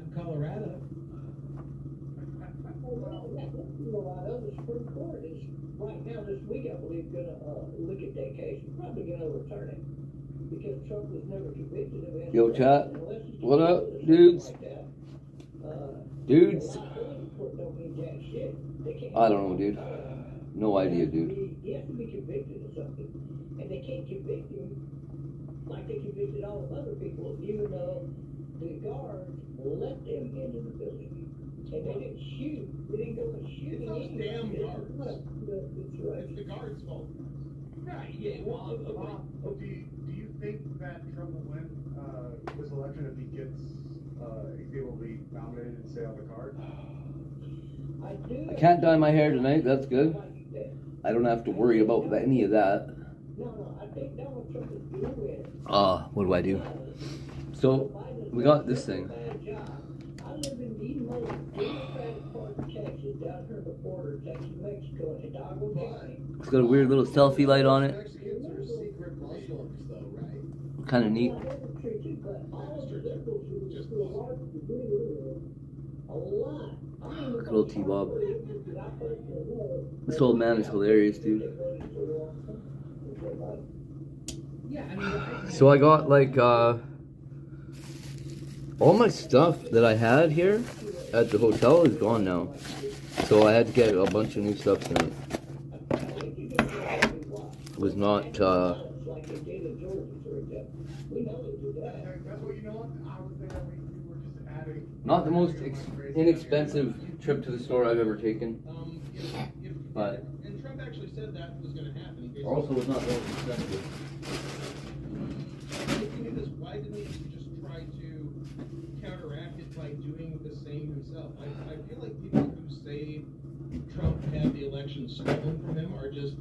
in Colorado. Well, the Supreme Court is right now this week, I believe, going to look at that case and probably going to overturn it because Trump was never convicted of it. Yo, chat. What up, dudes? Dudes. I don't know, dude. No idea, dude. He has to be convicted of something, and they can't convict him like they convicted all of other people, even though the guards let them into the building. And they didn't shoot. They didn't go and shoot. It's those damn guards. That's right. It's the guards' fault. Right, yeah. Well, Do you think that Trump will win this election if he gets, he's able to be nominated and stay on the card? I can't dye my hair tonight. That's good. I don't have to worry about any of that. No, I think Donald Trump is going to win. What do I do? So, we got this thing. I live in the most democratic part of Texas, down here at the border of Texas, Mexico, in Hidalgo County. It's got a weird little selfie light on it. Mexicans are secret Muslims, though, right? Kind of neat. Good old T-Bob. This old man is hilarious, dude. So I got like all my stuff that I had here at the hotel is gone now. So I had to get a bunch of new stuff tonight. It was not not the most inexpensive trip to the store I've ever taken. But And Trump actually said that was going to happen. also was not the most expensive. The thing is, why didn't he just try to counteract it by doing the same himself? I feel like people who say Trump had the election stolen from him are just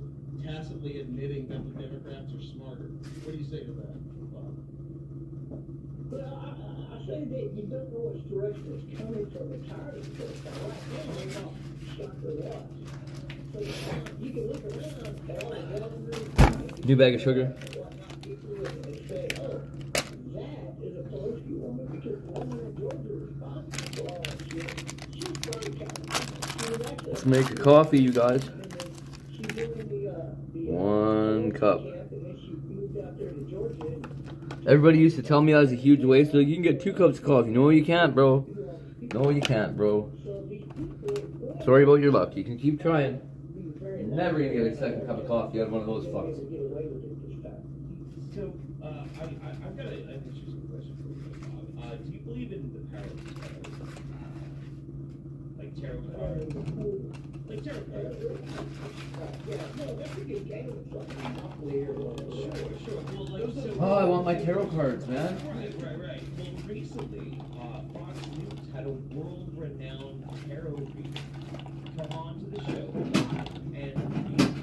tacitly admitting that the Democrats are smarter. What do you say to that, Bob? Well, I say that you don't know which direction it's coming from entirely. Because right now, they're not shocked or what. So you can look around at all the governors. New bag of sugar. And say, oh, that is a Pelosi woman because the woman in Georgia is responsible for all that shit. She's very kind. Let's make a coffee, you guys. She's doing the 1 cup. camp, and then she moved out there to Georgia. And Everybody used to tell me I was a huge waste. So you can get 2 cups of coffee. No, you can't, bro. No, you can't, bro. Sorry about your luck. You can keep trying. You're never gonna get a second cup of coffee out of one of those fucks. So, I've got an interesting question for you, Bob. Do you believe in the power of tarot? Like tarot cards? Like tarot cards? Yeah, no, that's a good game. It's like Monopoly or whatever. Sure. Well, like, so, Oh, I want my tarot cards, man. Right. Well, recently, Fox News had a world-renowned tarot reader come on to the show and read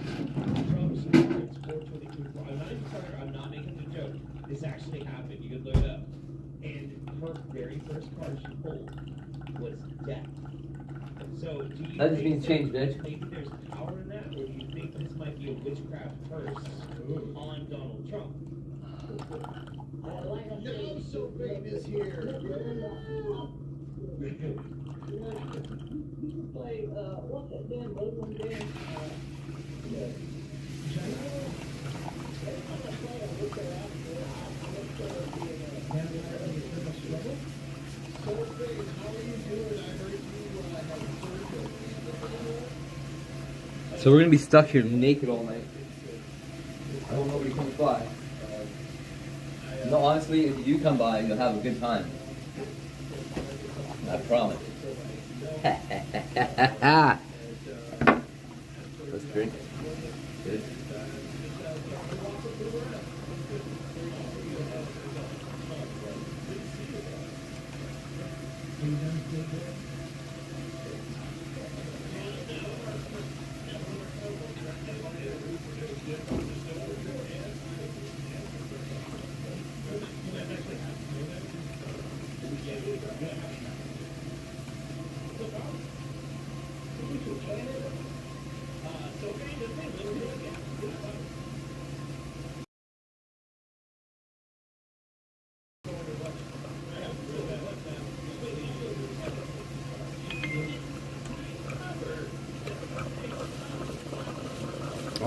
Trump's cards for 2024. I'm not even sorry, I'm not making a joke. This actually happened. You can look it up. And her very first card she pulled was death. So, do you That just means change, bitch. think there's power in that, or do you think this might be a witchcraft curse on Donald Trump? No, so great is here. You can play, what's that damn Muslim game? Every time I play, I look at it So great. How are you doing? I heard you have surgery. So we're gonna be stuck here naked all night. I hope nobody comes by. No, honestly, if you come by, you'll have a good time. I promise. Let's drink. Good.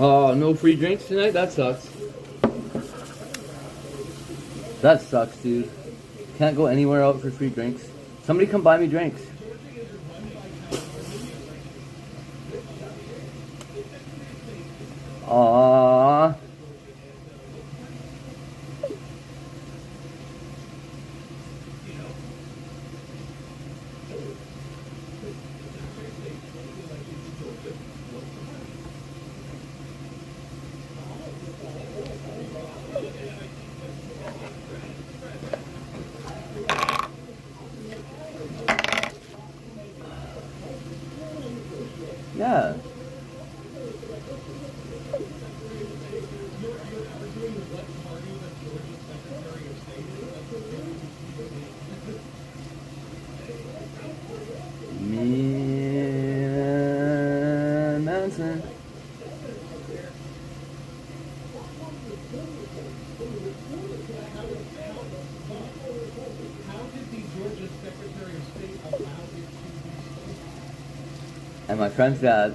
Oh, no free drinks tonight? That sucks. That sucks, dude. Can't go anywhere out for free drinks. Somebody come buy me drinks. Aww. Yeah. Me Manson. How did the Georgia Secretary of State allow it to be And my friend's dad.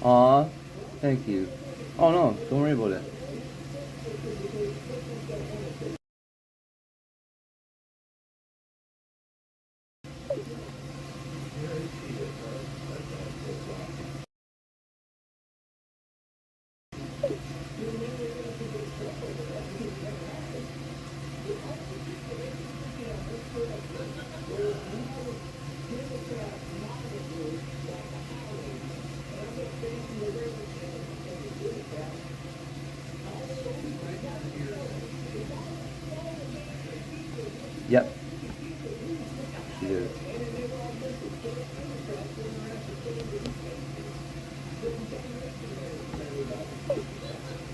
Aw, thank you. Oh no, don't worry about it. Yep. She did.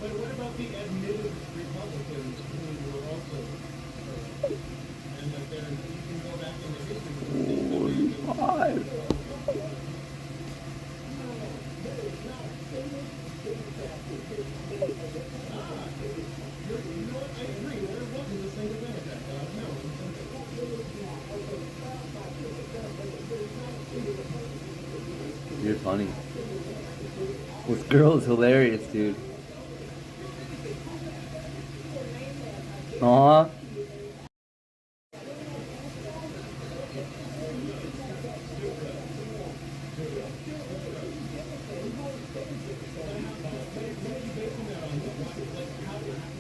But what about the admitted Republicans who were also, and that they're, you can go back in the history. 5. You know what, I agree, there wasn't a single Democrat, no. You're funny. This girl is hilarious, dude. Aw.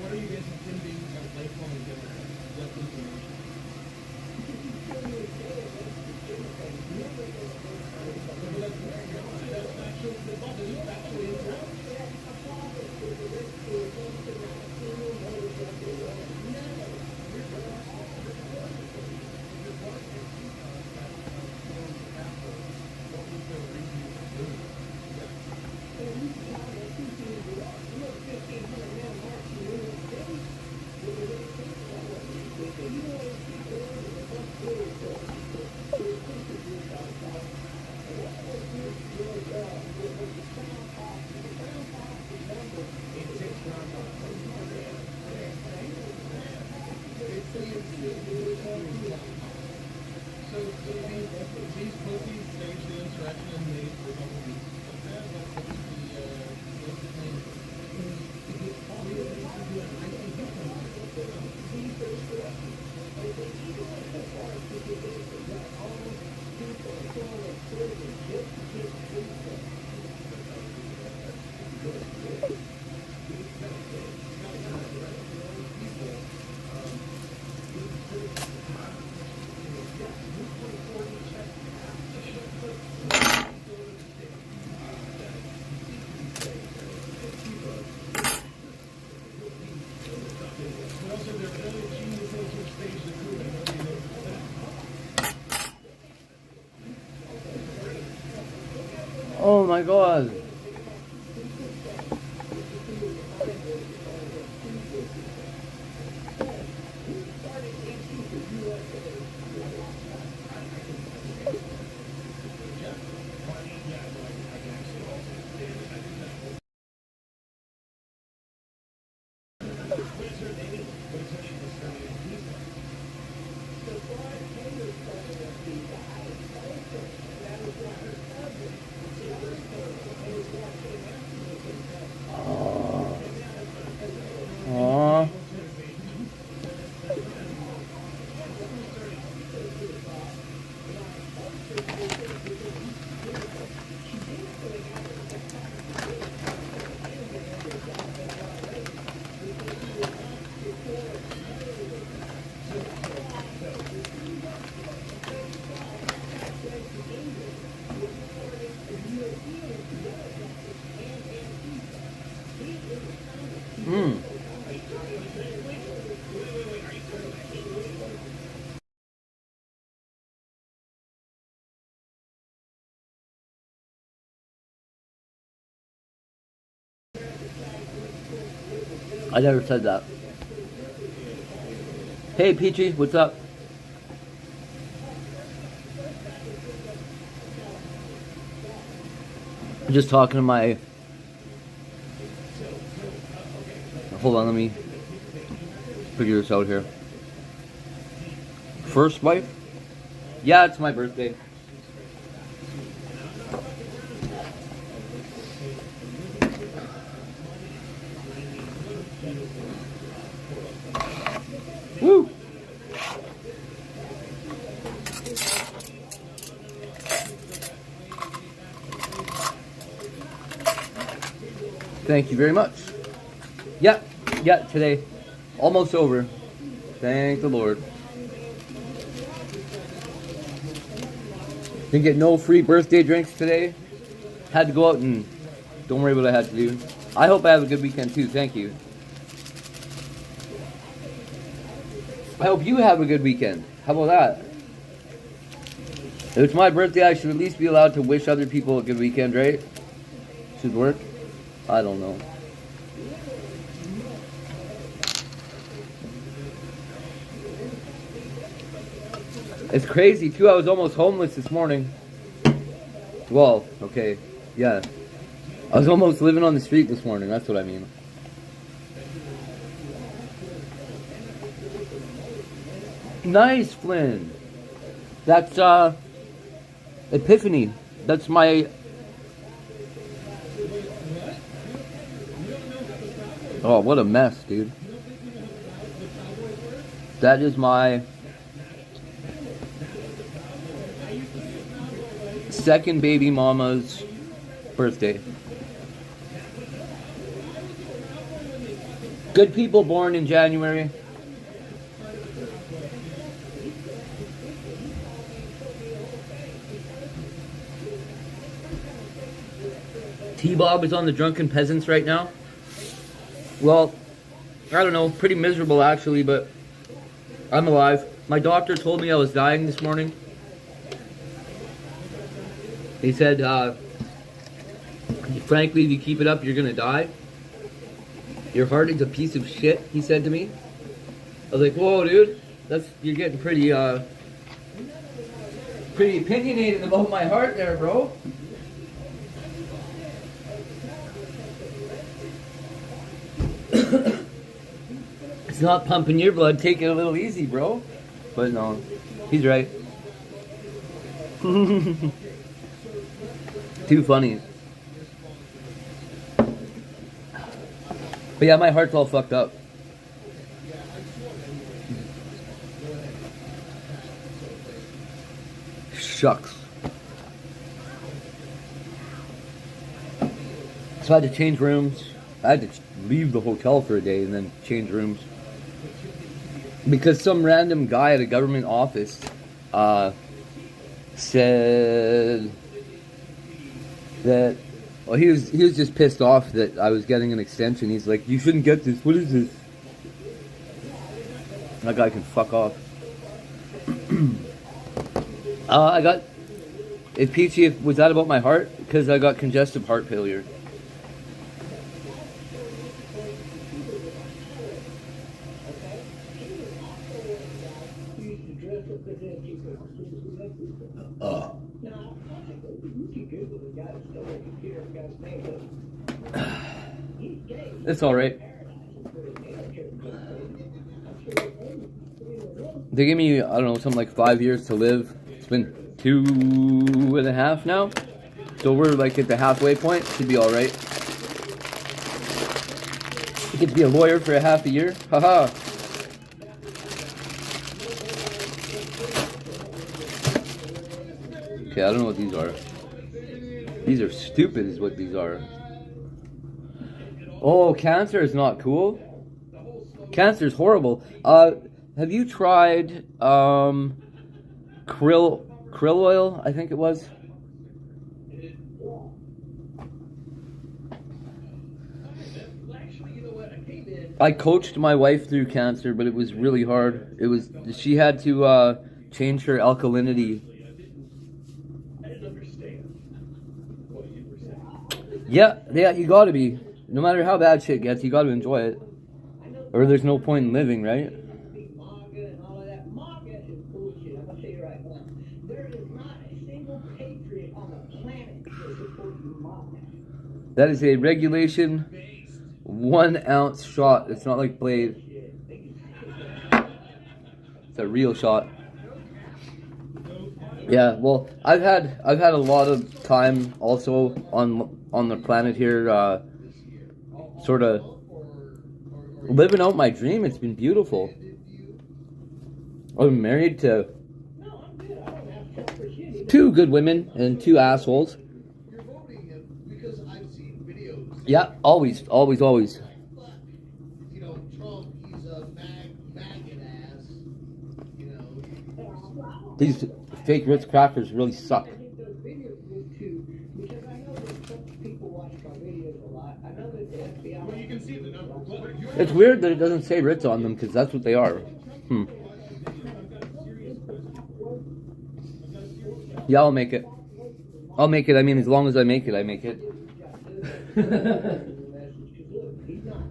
What are you guys intending of lifelong Democrats? What information? So these pussies staged the insurrection and made Republicans upset. What's the name? But also they're really geniuses who staged the coup and nobody knows that. Oh my god. I never said that. Hey, Peachy, what's up? I'm just talking to my... Hold on, let me figure this out here. First wife? Yeah, it's my birthday. Woo! Thank you very much. Yeah, today. Almost over. Thank the Lord. Didn't get no free birthday drinks today. Had to go out and don't worry what I had to do. I hope I have a good weekend too. Thank you. I hope you have a good weekend. How about that? If it's my birthday, I should at least be allowed to wish other people a good weekend, right? Should work. I don't know. It's crazy too. I was almost homeless this morning. Well, okay, yeah. I was almost living on the street this morning. That's what I mean. Nice, Flynn. That's Epiphany. That's my... Oh, what a mess, dude. That is my second baby mama's birthday. Good people born in January. T-Bob is on the Drunken Peasants right now. Well, I don't know, pretty miserable actually, but I'm alive. My doctor told me I was dying this morning. He said, frankly, if you keep it up, you're gonna die. Your heart is a piece of shit, he said to me. I was like, whoa, dude, you're getting pretty opinionated about my heart there, bro. It's not pumping your blood, take it a little easy, bro. But no, he's right. Too funny. But yeah, my heart's all fucked up. Shucks. So I had to change rooms. I had to leave the hotel for a day and then change rooms. Because some random guy at a government office said that, well, he was just pissed off that I was getting an extension. He's like, you shouldn't get this. What is this? That guy can fuck off. I got, if Peachy, was that about my heart? Because I got congestive heart failure. It's alright. They gave me, I don't know, something like 5 years to live. It's been 2.5 now. So we're like at the halfway point. Should be alright. You get to be a lawyer for a half a year. Haha. Okay, I don't know what these are. These are stupid is what these are. Oh, cancer is not cool. Cancer is horrible. Have you tried krill oil? I think it was. I coached my wife through cancer, but it was really hard. She had to change her alkalinity. Yeah, you gotta be. No matter how bad shit gets, you gotta enjoy it. Or there's no point in living, right? Big MAGA and all of that. MAGA is bullshit. I'm gonna tell you right now. There is not a single patriot on the planet that supports MAGA. That is a regulation 1 ounce shot. It's not like Blade. It's a real shot. Yeah, well, I've had a lot of time also on the planet here, sort of living out my dream. It's been beautiful. I'm married to No, I'm good. I don't have Trump for shit. 2 good women and 2 assholes. You're voting because I've seen videos. Yeah, always. Fuck, you know, Trump, he's a maggot ass, you know. These fake Ritz crackers really suck. I think those videos good too, because I know that some people watch my videos a lot. I know that the FBI. Well, you can see the numbers. It's weird that it doesn't say Ritz on them because that's what they are. Yeah, I'll make it. I mean, as long as I make it, I make it. He's not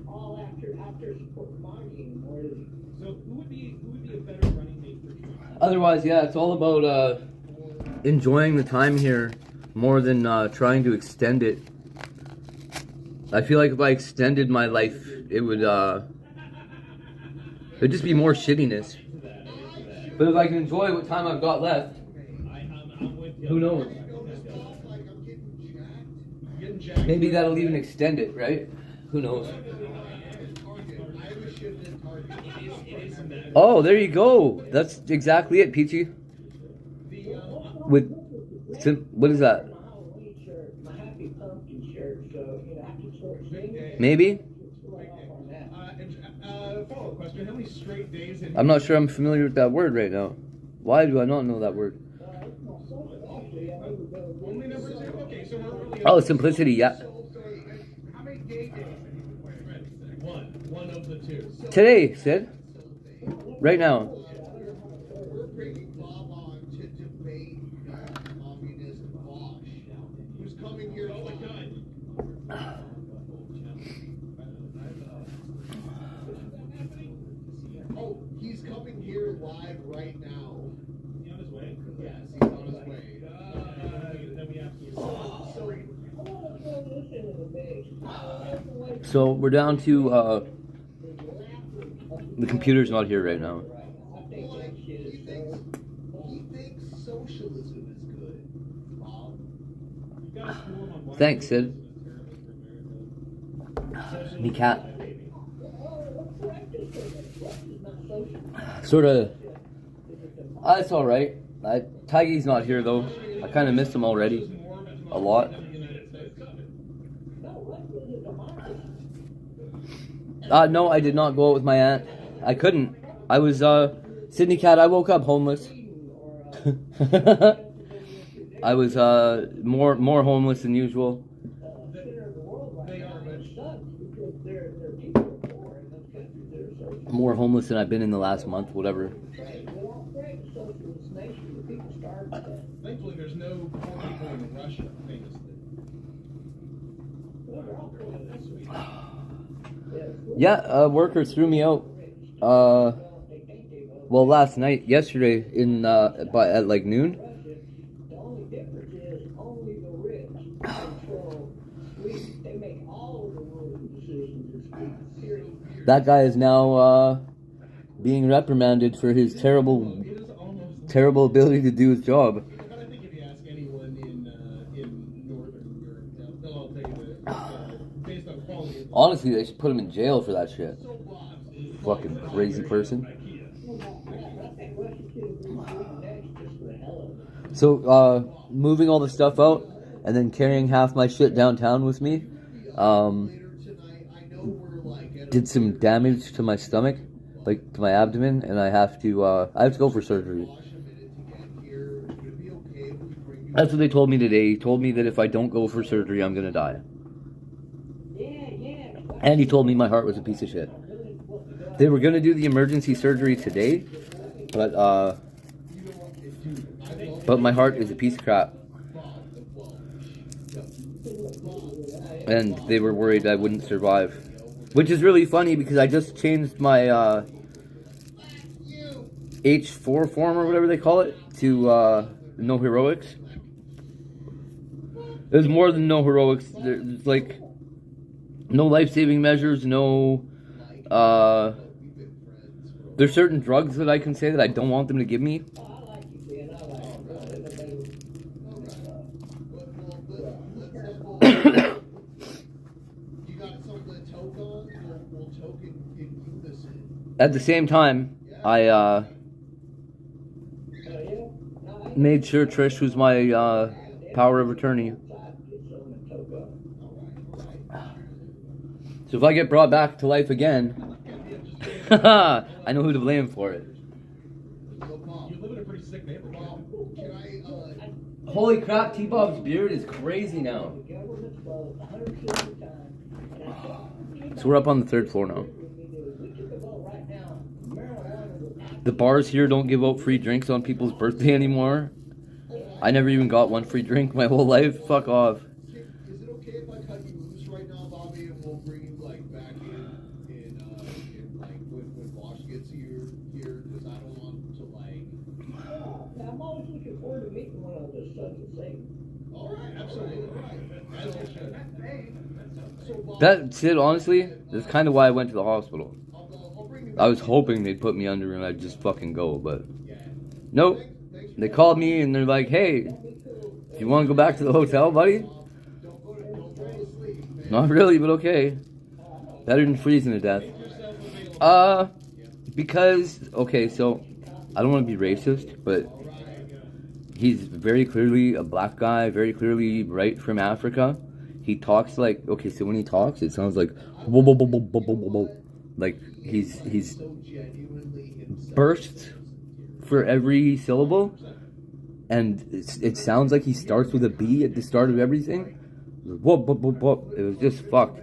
all after supporting MAGA anymore, is he? So who would be a better running mate for Trump? Otherwise, yeah, it's all about enjoying the time here more than trying to extend it. I feel like if I extended my life, it would it'd just be more shittiness. But if I can enjoy what time I've got left, I'm with you. who knows? Maybe that'll even extend it, right? Who knows? Oh, there you go. That's exactly it, Peachy. With what is that? My Halloween shirt, my Happy Pumpkin shirt, so, you know, I can start singing. Maybe? Right off on that. Follow-up question, how many straight days in... I'm not sure I'm familiar with that word right now. Why do I not know that word? Only number 2? Okay, so we're really... Oh, simplicity, yeah. How many gay days have you played? One of the 2. Today, Sid. Right now. We're bringing Bob on to debate communist Bosch, who's coming here. Oh my God! Oh, he's coming here live right now. Is he on his way? Yes, he's on his way. Then we have to. So we're down to the computer's not here right now. He thinks socialism is good, Bob. Thanks, Sid. Me cat. Sort of. It's all right. Tiggy's not here though. I kind of missed him already. A lot. No, I did not go out with my aunt. I couldn't. I was Sydney Cat. I woke up homeless. I was more homeless than usual. More homeless than I've been in the last month, whatever. Thankfully, there's no poor people in Russia, famously. Yeah, worker threw me out. Well, last night, yesterday, at like noon. The only difference is only the rich control Sweden. They make all of the rules and decisions in Sweden. Period. That guy is now being reprimanded for his terrible ability to do his job. But I think if you ask anyone in Northern Europe, they'll all tell you that based on quality of Honestly, they should put him in jail for that shit. so Bob's is Fucking crazy person. I think Russia should agree to Sweden next just for the hell of it. So, moving all the stuff out and then carrying half my shit downtown with me, later tonight. I know we're like at did some damage to my stomach, like to my abdomen, and I have to go for surgery. a minute to get here. Would it be okay if we bring you? That's what they told me today. He told me that if I don't go for surgery, I'm gonna die. Yeah. And he told me my heart was a piece of shit. They were gonna do the emergency surgery today, but my heart is a piece of crap. And they were worried I wouldn't survive. Which is really funny because I just changed my H4 form or whatever they call it to no heroics. There's more than no heroics. There's like no life-saving measures, no there's certain drugs that I can say that I don't want them to give me. I like you, Ben, I like you. You got something to toke on? We'll toke it in unison. At the same time, I made sure Trish was my power of attorney. So if I get brought back to life again, I know who to blame for it. You live in a pretty sick neighborhood. Can I, Holy crap, T-Bob's beard is crazy now. So we're up on the 3rd floor now. The bars here don't give out free drinks on people's birthday anymore. I never even got one free drink my whole life. Fuck off. is it okay if I cut you loose right now, Bobby, and we'll bring you, like, back in like, when Bosch gets here, because I don't want to, like... I'm always looking forward to meeting one of those sons of Satan. All right, absolutely right. As you should. So, Bob, That's it, honestly. That's kind of why I went to the hospital. I'll bring you I was hoping they'd put me under and I'd just fucking go, but... Yeah. Nope. They called me and they're like, hey, do you want to go back to the hotel, buddy? Don't go to sleep, man. Not really, but okay. Better than freezing to death. Because, okay, so, I don't want to be racist, but he's very clearly a black guy, very clearly right from Africa. He talks like, okay, so when he talks, it sounds like, like he's So genuinely himself. bursts for every syllable, and it sounds like he starts with a B at the start of everything. It was just fucked.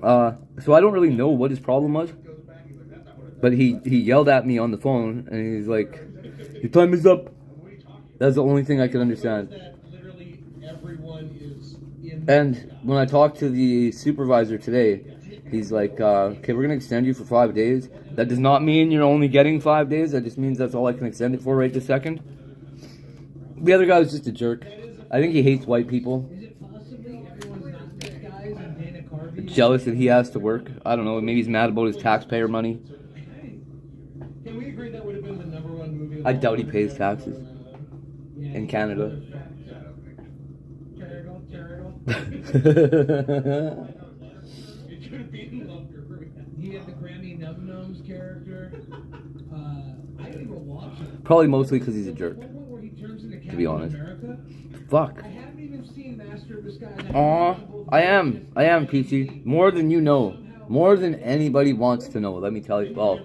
So I don't really know what his problem was, but he yelled at me on the phone, and he's like, "Your time is up." That's the only thing I could understand. That literally everyone is in. And when I talked to the supervisor today, he's like, okay, we're going to extend you for 5 days. That does not mean you're only getting 5 days. That just means that's all I can extend it for right this second. The other guy was just a jerk. I think he hates white people. Is it possibly everyone's not nice guys and Dana Carvey? Jealous that he has to work. I don't know. Maybe he's mad about his taxpayer money. Can we agree that would have been the #1 movie? of I all doubt he time? pays taxes in Canada. Turtle. It could have been longer. He had the Grammy Num Nums character. I didn't even watch it. Probably mostly because he's a jerk. One point where he turns into Captain be honest. America. Fuck. I haven't even seen Master of Disguise. Aw, I am, PC. More than you know. More than anybody wants to know, let me tell you. Well,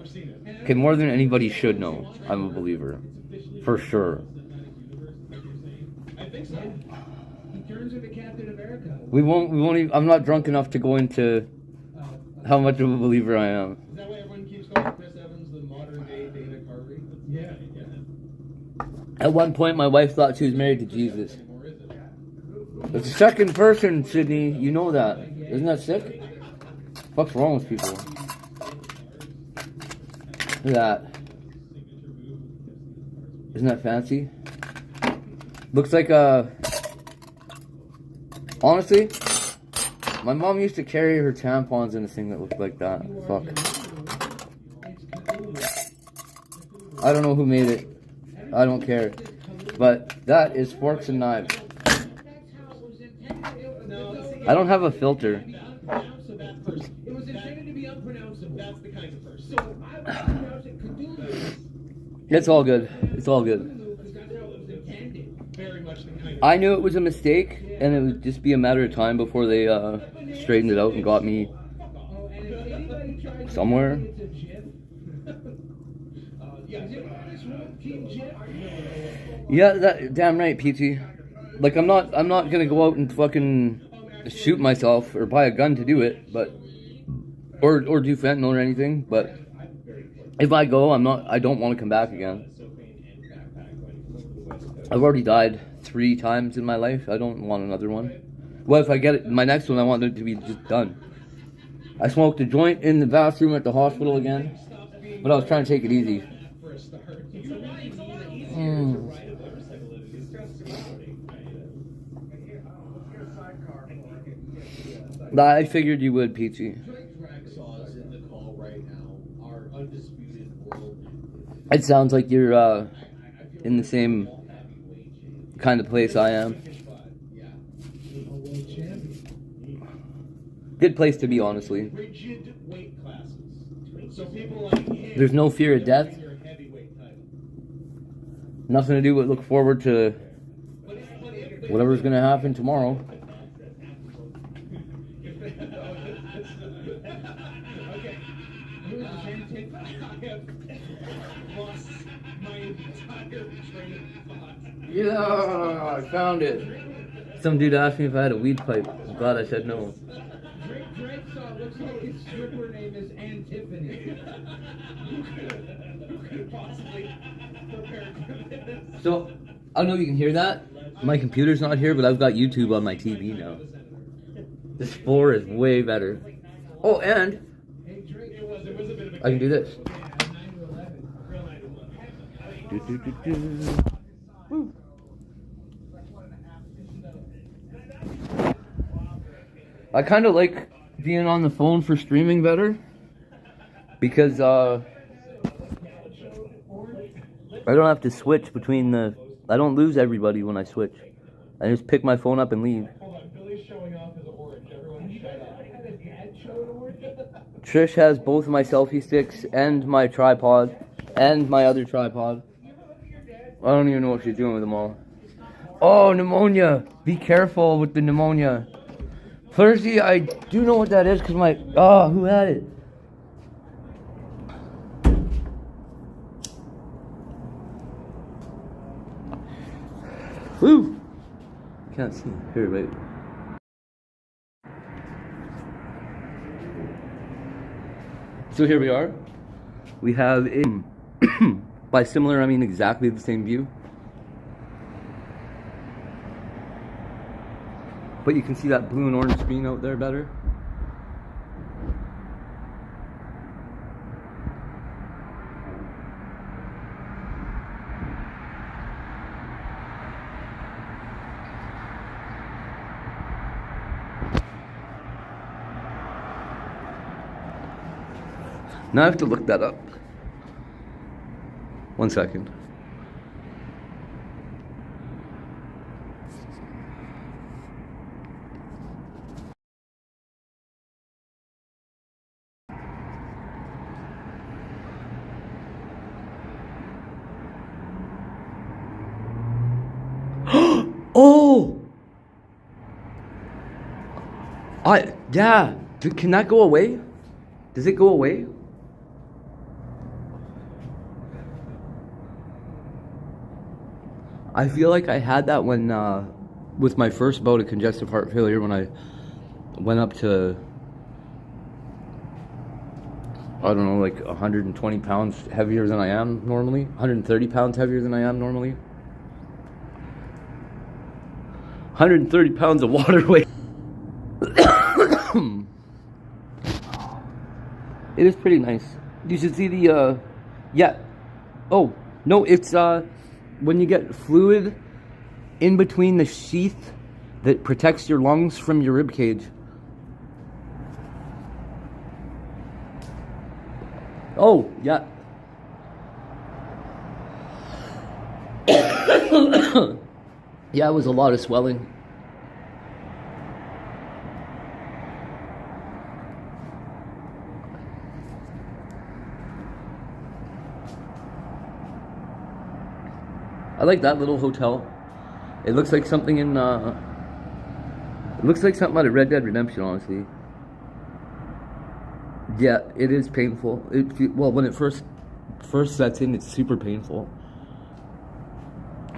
okay, more than anybody should know. I'm a believer. For sure. I think so. He turns into Captain America. We won't even, I'm not drunk enough to go into how much of a believer I am. Is that why everyone keeps calling Chris Evans the modern day Dana Carvey? Yeah. At one point, my wife thought she was married to Jesus. Or is it? It's the second person, Sydney. You know that. Isn't that sick? What's wrong with people? Look at that. Isn't that fancy? Looks like a... Honestly, my mom used to carry her tampons in a thing that looked like that. Fuck. I don't know who made it. I don't care. But that is Forks and Knives. I don't have a filter. It was intended to be unpronounceable. That's the kind of person. So I would pronounce it Cthulhu. It's all good. It's all good. Because that's how it was intended. Very much the kind of I knew it was a mistake, and it would just be a matter of time before they straightened it out and got me Oh, and if anybody tries to somewhere. tell me it's a GIF, is it on this room, Team GIF? Yeah, that damn right, PT. Like I'm not gonna go out and fucking shoot myself or buy a gun to do it, but or do fentanyl or anything. But if I go, I don't want to come back again. I've already died 3 times in my life. I don't want another one. Well, if I get it, my next one, I want it to be just done. I smoked a joint in the bathroom at the hospital again, but I was trying to take it easy. For a start. It's a lot easier to Mm. ride a motorcycle than it is to skateboarding. Let's get a sidecar for I figured you would, Peachy. Drag saws in the call right now are undisputed world. It sounds like you're I feel in the same heavyweight champion. kind of place I am. Yeah. world champion. Good place to be, honestly. Rigid weight classes. So people like him. There's no fear of death. Your heavyweight title. Nothing to do but look forward to But whatever's gonna happen tomorrow. Okay. Granted, I have lost my entire train of thought. Yeah, I found it. Some dude asked me if I had a weed pipe. I'm glad I said no. Drake saw looks like his stripper name is Antiphony. Who could possibly prepare for this? So, I don't know if you can hear that. My computer's not here, but I've got YouTube on my TV now. This 4 is way better. Oh, and Hey Drake, It was a bit of a I can do this. yeah, 9 to 11. real night of Do, do, do, do. Woo. I kind of like being on the phone for streaming better because I don't have to switch between the. I don't lose everybody when I switch. I just pick my phone up and leave. Hold on, Billy's showing off his orange. Everyone shut up. Trish has both of my selfie sticks and my tripod and my other tripod. I don't even know what she's doing with them all. Oh, pneumonia! Be careful with the pneumonia. Thursday, I do know what that is because my. Oh, who had it? Woo! Can't see. Here, wait. So here we are. We have in by similar I mean exactly the same view. But you can see that blue and orange screen out there better. Now I have to look that up. 1 second. Oh! Yeah. Can that go away? Does it go away? I feel like I had that when, with my first bout of congestive heart failure when I went up to, I don't know, like 120 pounds heavier than I am normally. 130 pounds heavier than I am normally. 130 pounds of water weight. It is pretty nice. You should see the, yeah. Oh, no, it's, when you get fluid in between the sheath that protects your lungs from your rib cage. Oh, yeah. Yeah, it was a lot of swelling. I like that little hotel. It looks like something in, it looks like something out of Red Dead Redemption, honestly. Yeah, it is painful. Well, when it first sets in, it's super painful.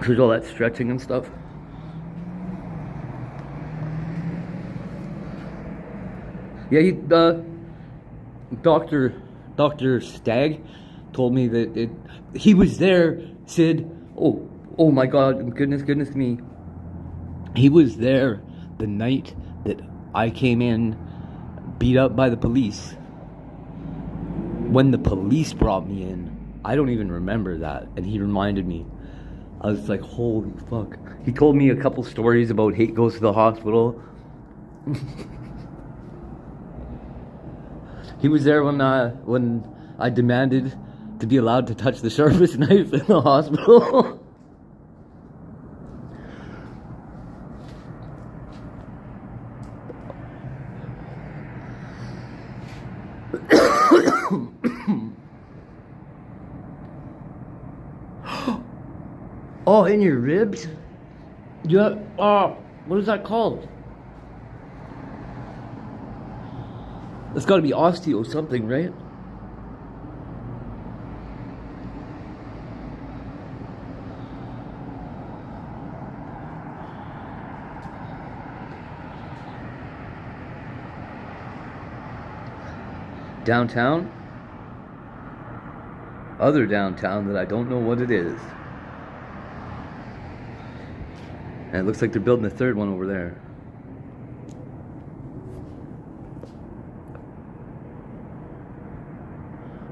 There's all that stretching and stuff. Yeah, Dr. Stagg told me that he was there, Sid. Oh my God, goodness me. He was there the night that I came in beat up by the police. When the police brought me in, I don't even remember that, and he reminded me. I was like, holy fuck. He told me a couple stories about hate goes to the hospital. He was there when I demanded to be allowed to touch the sharpest knife in the hospital. Oh, in your ribs? You have, what is that called? It's gotta be osteo something, right? Downtown? Other downtown that I don't know what it is. And it looks like they're building a third one over there.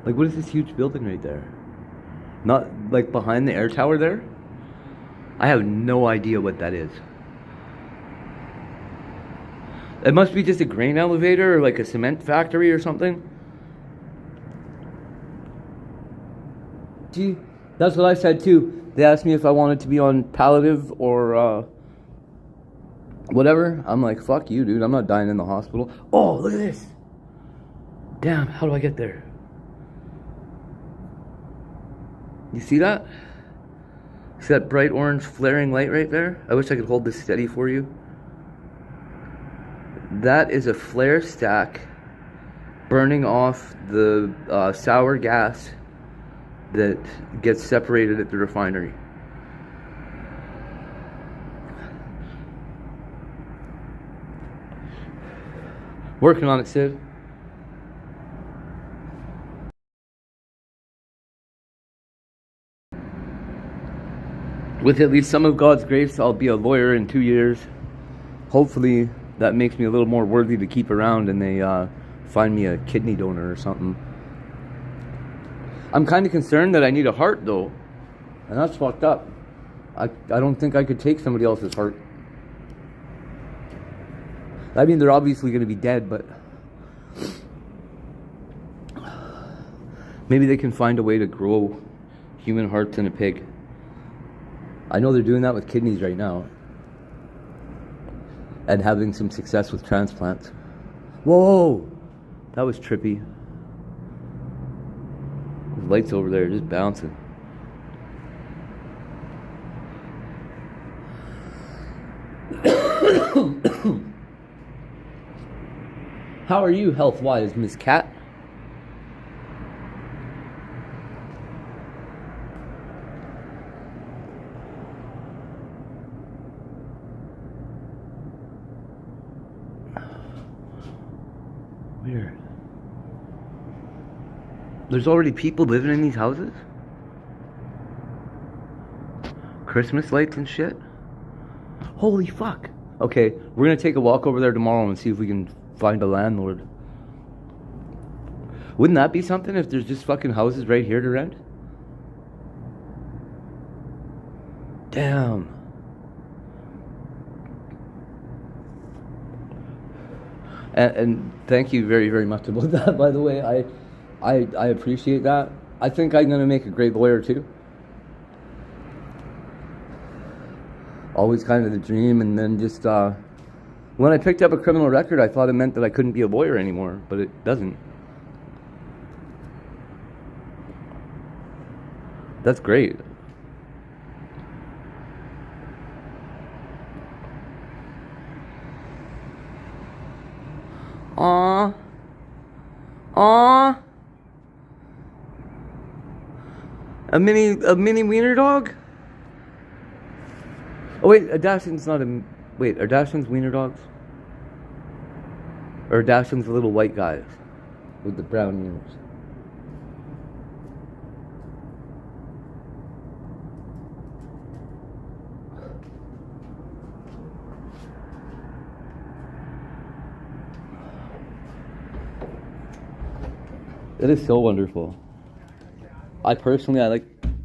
Like, what is this huge building right there? Not like behind the air tower there? I have no idea what that is. It must be just a grain elevator or like a cement factory or something. Gee, that's what I said too. They asked me if I wanted to be on palliative or whatever. I'm like, fuck you, dude. I'm not dying in the hospital. Oh, look at this. Damn, how do I get there? You see that? See that bright orange flaring light right there? I wish I could hold this steady for you. That is a flare stack burning off the sour gas that gets separated at the refinery. Working on it, Sid. With at least some of God's grace, I'll be a lawyer in 2 years. Hopefully that makes me a little more worthy to keep around and they find me a kidney donor or something. I'm kind of concerned that I need a heart though, and that's fucked up. I don't think I could take somebody else's heart. I mean, they're obviously going to be dead, but maybe they can find a way to grow human hearts in a pig. I know they're doing that with kidneys right now and having some success with transplants. Whoa, that was trippy. There's lights over there just bouncing. How are you health-wise, Miss Cat? Weird. There's already people living in these houses? Christmas lights and shit? Holy fuck. Okay, we're gonna take a walk over there tomorrow and see if we can find a landlord. Wouldn't that be something if there's just fucking houses right here to rent? Damn. And thank you very, very much about that, by the way. I appreciate that. I think I'm gonna make a great lawyer too. Always kind of the dream, and then just when I picked up a criminal record, I thought it meant that I couldn't be a lawyer anymore, but it doesn't. That's great. Aww. Aww. A mini wiener dog? Oh wait, a Dachshund's not a... Wait, are Dachshunds wiener dogs? Or are Dachshunds the little white guys with the brown ears? It is so wonderful. I personally,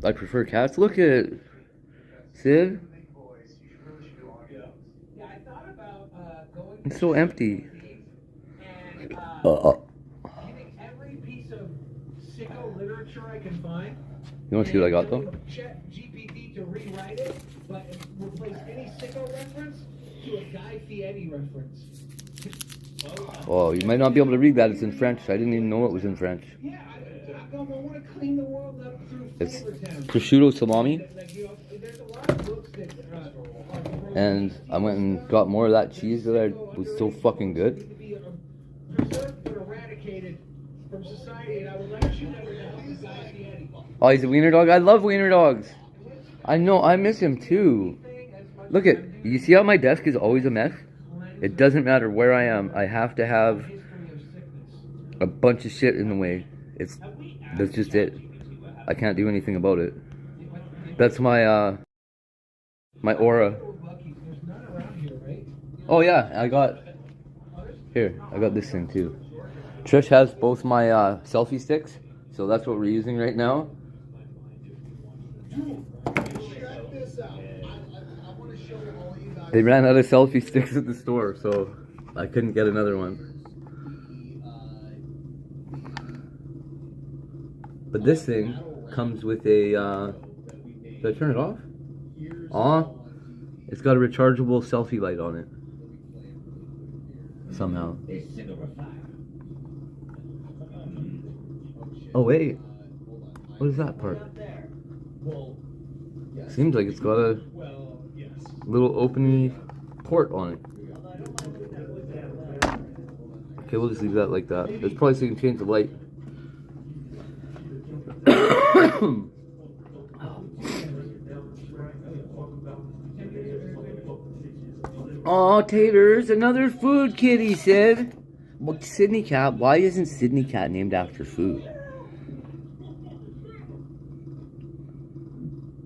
I prefer cats. Look at Sid. Yeah, I thought about going. It's so empty. And getting every piece of sicko literature I can find. You want to see what I got though? Chat GPT to rewrite it, but replace any sicko reference to a Guy Fieri reference. Oh, you might not be able to read that. It's in French. I didn't even know it was in French. Yeah, I want to clean the world up through It's Flavortown. prosciutto salami, Like, you know, there's a lot of books that are and I went and got more of that cheese that was so fucking good. need to be preserved but eradicated from society, and I would like you to help you Guy Fieri. Oh, he's a wiener dog. I love wiener dogs. I know. I miss him too. Look at. You see how my desk is always a mess? It doesn't matter where I am. I have to have a bunch of shit in the way. That's just it. I can't do anything about it. That's my my aura. There's none around here, right? Oh yeah, I got this thing too. Trish has both my selfie sticks, so that's what we're using right now. Check this out. I want to show all you guys. They ran out of selfie sticks at the store, so I couldn't get another one. But this thing comes with a, did I turn it off? It's got a rechargeable selfie light on it. Somehow. Oh wait, what is that part? Well, Seems like it's got a well, yes. little opening port on it. Okay, we'll just leave that like that. It's probably so you can change the light. Aw, Taters, another food kitty, Sid. Well, Sydney Cat, why isn't Sydney Cat named after food?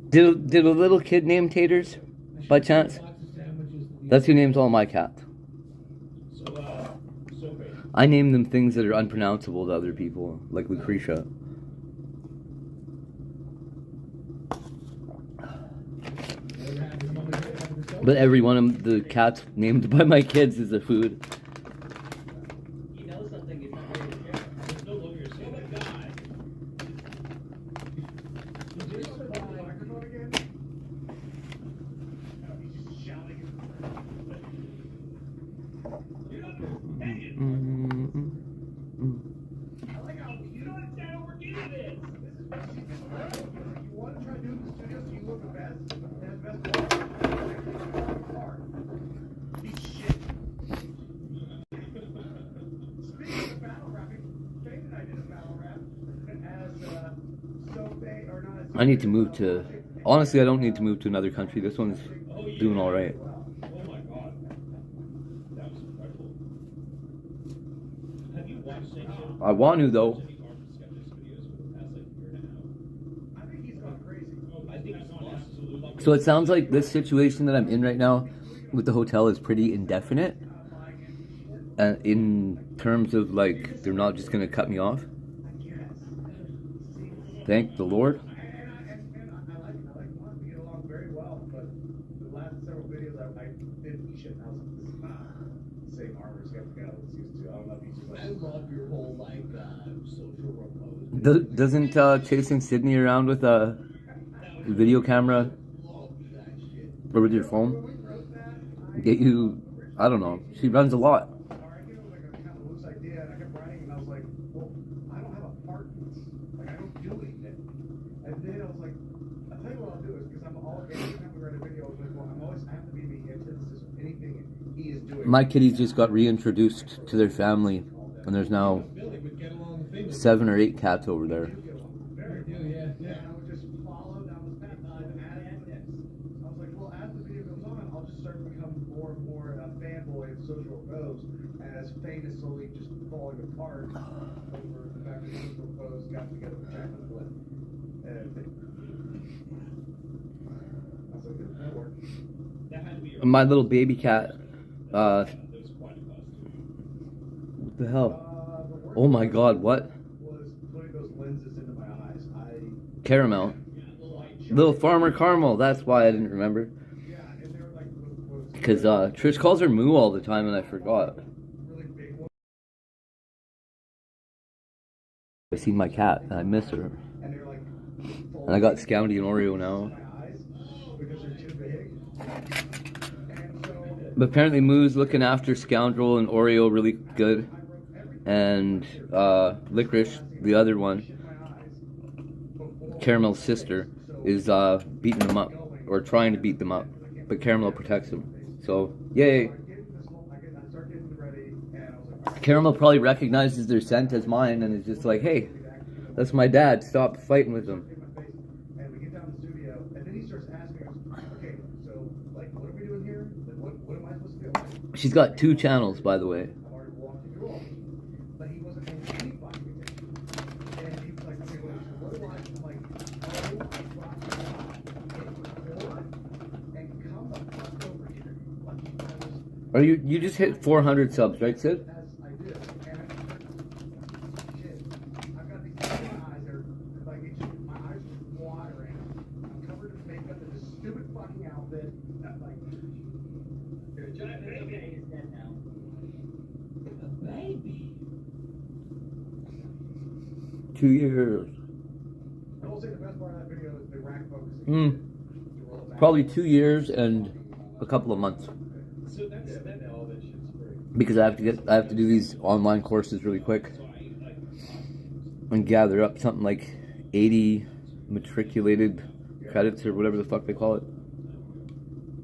Did a little kid name Taters, by chance? That's who names all my cats. I name them things that are unpronounceable to other people, like Lucretia. But every one of the cats named by my kids is a food. You know something is not very fair. There's no longer a single guy. Microphone again? He's just shouting. I like how you don't understand how we're getting this. You want to try doing the studio so you look the best? And the best part. Eat shit. Speaking of battle rapping, Faye and I did a battle rap as Sophie, or not as I need to move to... Honestly, I don't need to move to another country. This one's doing alright. Oh my god. That was incredible. Have you watched Sanction? I want to, though. Any Armed Skeptics videos for the past like year and a half? I think he's gone crazy. I think he's gone absolutely. So it sounds like this situation that I'm in right now with the hotel is pretty indefinite. In terms of, like, they're not just going to cut me off. Thank the Lord. And I like Juan. We get along very well, but the last several videos I did shit, and I was like, this is not the same armor skeptic I was used to. I don't know if he's just I like, love your whole like social repose. Doesn't chasing Sydney around with a video camera Love that shit. or with your phone get you, I don't know, she runs a lot. I came up with like a kind of loose idea, and I kept writing, and I was like, well, I don't have a part in this. Like, I don't do anything. And then I was like, I'll tell you what I'll do is, because I'm all, every time we write a video, I was like, well, I'm always, I have to be the antithesis of anything he is doing. My kitties just got reintroduced to their family, and there's now Billy would get along famous. 7 or 8 cats over there. Very Yeah, yeah, yeah. And I would just follow down this path. I was like, well, as the video goes on, I'll just start to become more and more a fanboy of social repose, as Fane is slowly just falling apart over the fact that social repose got together with Jacqueline Flynn. And I was like, that worked. That had to be your My little baby cat, that was quite a costume. what the hell? The worst Oh my part god, what? was Caramel. Little Farmer Caramel. That's why I didn't remember. Yeah, and they were like, what Because Trish calls her Moo all the time, and I forgot. really big ones. I seen my cat, and I miss her. And they're like, And I got Scoundy and Oreo now. my eyes because they're too big. And so But apparently Moo's looking after Scoundrel and Oreo really good. And Licorice, the other one, Caramel's sister, is beating them up. Or trying to beat them up. But Caramel protects them. So, yay. Caramel probably recognizes their scent as mine and is just like, hey, that's my dad. Stop fighting with him. And we get down to the studio, and then he starts asking us, okay, so, like, what are we doing here? Like, what am I supposed to do? She's got 2 channels, by the way. I've already walked you through all these. But he wasn't paying any fucking attention. And he was like, okay, what do I? I'm like, oh, and come the fuck over here. Like, Or you just hit 400 subs, right, Sid? as I do. And shit, I've got these in my eyes. They're like, it's just, my eyes are watering. I'm covered in makeup in this stupid fucking outfit. I'm like, Baby. 2 years. I will say the best part of that video is the rack focusing. Hmm. You roll it back. Probably 2 years and a couple of months. So that's all that shit's free. Because I have to do these online courses really quick. So And gather up something like 80 matriculated credits or whatever the fuck they call it.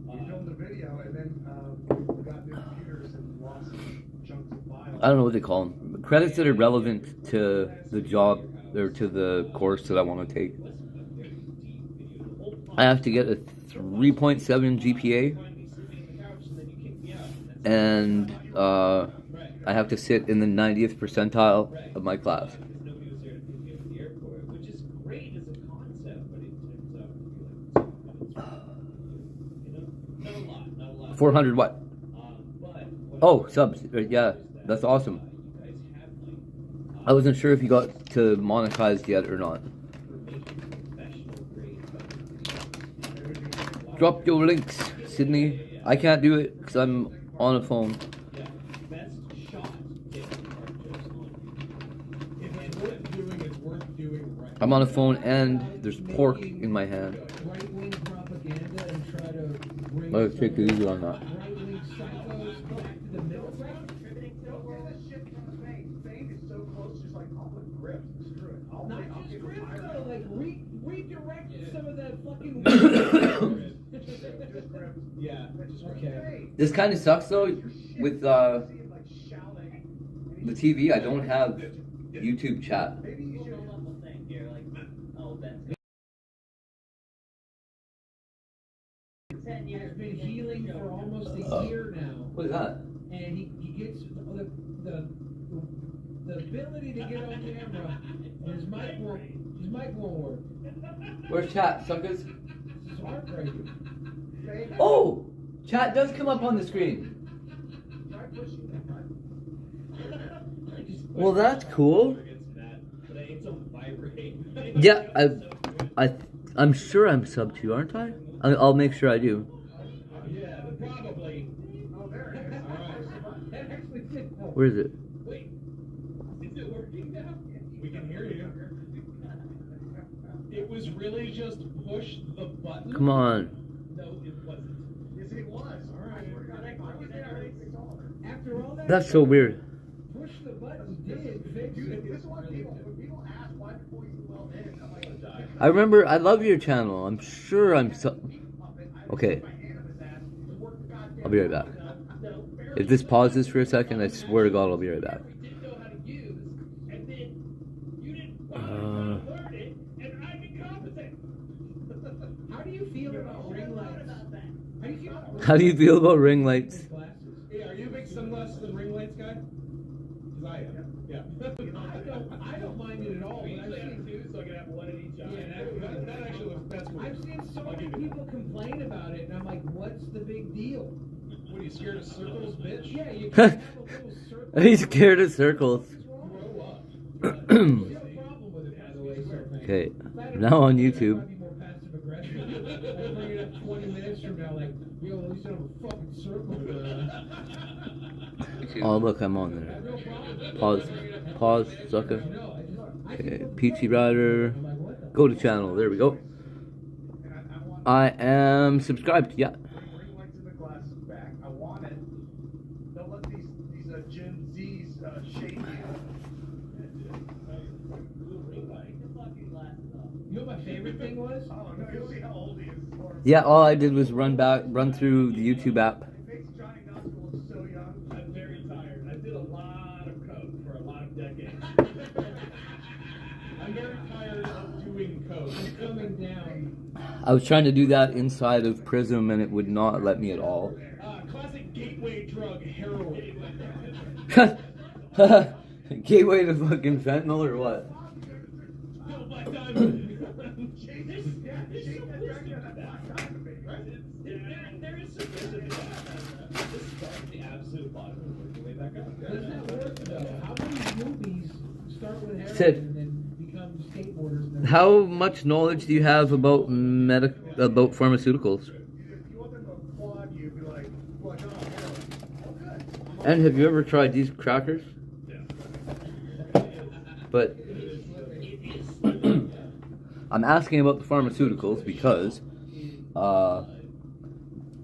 We filmed the video and then we got new computers and lost chunks of files. I don't know what they call them. Credits that are relevant to the job or to the course that I want to take. I have to get a 3.7 GPA. And I have to sit in the 90th percentile of my class. nobody was there to pick me up at the airport, which is great as a concept, but it turns out to be like, not a lot. 400 what? But Oh, subs. Yeah, that's awesome. you guys have like I wasn't sure if you got to monetize yet or not. for making professional grade. Drop your links, Sydney. I can't do it because I'm on a phone. Yeah, best shot taken art jokes on If it's worth doing, it's worth doing right. I'm on a phone and there's pork in my hand. Right-wing propaganda and try to bring Let's take it easy on that. right-wing psychos back to the middle ground. Don't get this shit from Spain. Spain is so close, just like, I'll put grips. Screw it. I'll Not I'll just get script retired. though, like redirect some of that fucking. Just grips. Yeah. Okay. This kind of sucks though. With See him, like, shouting. the TV, I don't have YouTube chat. Maybe you should. He's been healing for almost a year now, What is that? and he gets the ability to get on camera, and his mic won't work. Where's chat, suckers? It's heartbreaking. Oh! Chat does come up on the screen. Try pushing that button. Well, that's cool. But it's on vibrate. Yeah, I'm sure I'm sub to, aren't I? I'll make sure I do. Yeah, probably. Oh, there it is. Alright. That actually did help. Where is it? Wait, is it working now? We can hear you. It was really just push the button. Come on. No, it wasn't. Yes, it was. All right. I was there. It's all over. After all that, That's so weird. push the button did fix Dude, it. this is why when people ask why before you well in, I'm like, I remember, I love your channel. I'm sure I'm sub. Okay, I'll be right back. If this pauses for a second, I swear to God I'll be right back. We didn't know how to use, and then you didn't bother to learn it, and I'm incompetent. How do you feel about ring lights? How do you feel about How do you feel about ring lights? glasses? Hey, are you a big sunglasses and ring lights guy? Because I am. Yeah. I don't mind it at all, but I've seen, Two, so I can have one in each eye. Yeah, that actually looks, that's cool. I've seen so many people complain about it, and I'm like, what's the big deal? What are you scared of circles, bitch? Yeah, you can have a little circle. He's scared of circles. What's wrong with it? Grow up. You have a problem with it, by the way, so Okay. Flat Now on YouTube. Might be more passive aggressive. I'll bring it up 20 minutes from now, like, yo, at least I have a fucking circle. Oh look, I'm on there. No problem. Pause, sucker. Okay, Peachy Rider. Go to channel. There we go. I am subscribed. Yeah. Bring lights in the glasses back. I want it. Don't let these Gen Zs shake you. You know what my favorite thing was? Oh, no, you'll see how old he is. Yeah. All I did was run through the YouTube app. It makes Johnny Knoxville look so young. I'm very tired. I did a lot of coke for a lot of decades. I'm very tired of doing coke. I'm coming down. I was trying to do that inside of Prism, and it would not let me at all. Classic gateway drug, heroin. Gateway to fucking fentanyl or what? No, Black Diamond. Shake that black diamond, baby, right? There is some reason to that. This starts at the absolute bottom and work your way back up. Doesn't that work though? How many movies start with heroin Sid. and then become skateboarders? And then How much knowledge do you have about about pharmaceuticals? If you want them to applaud you, be like, oh, heroin. Oh, good. And have you ever tried these crackers? But I'm asking about the pharmaceuticals because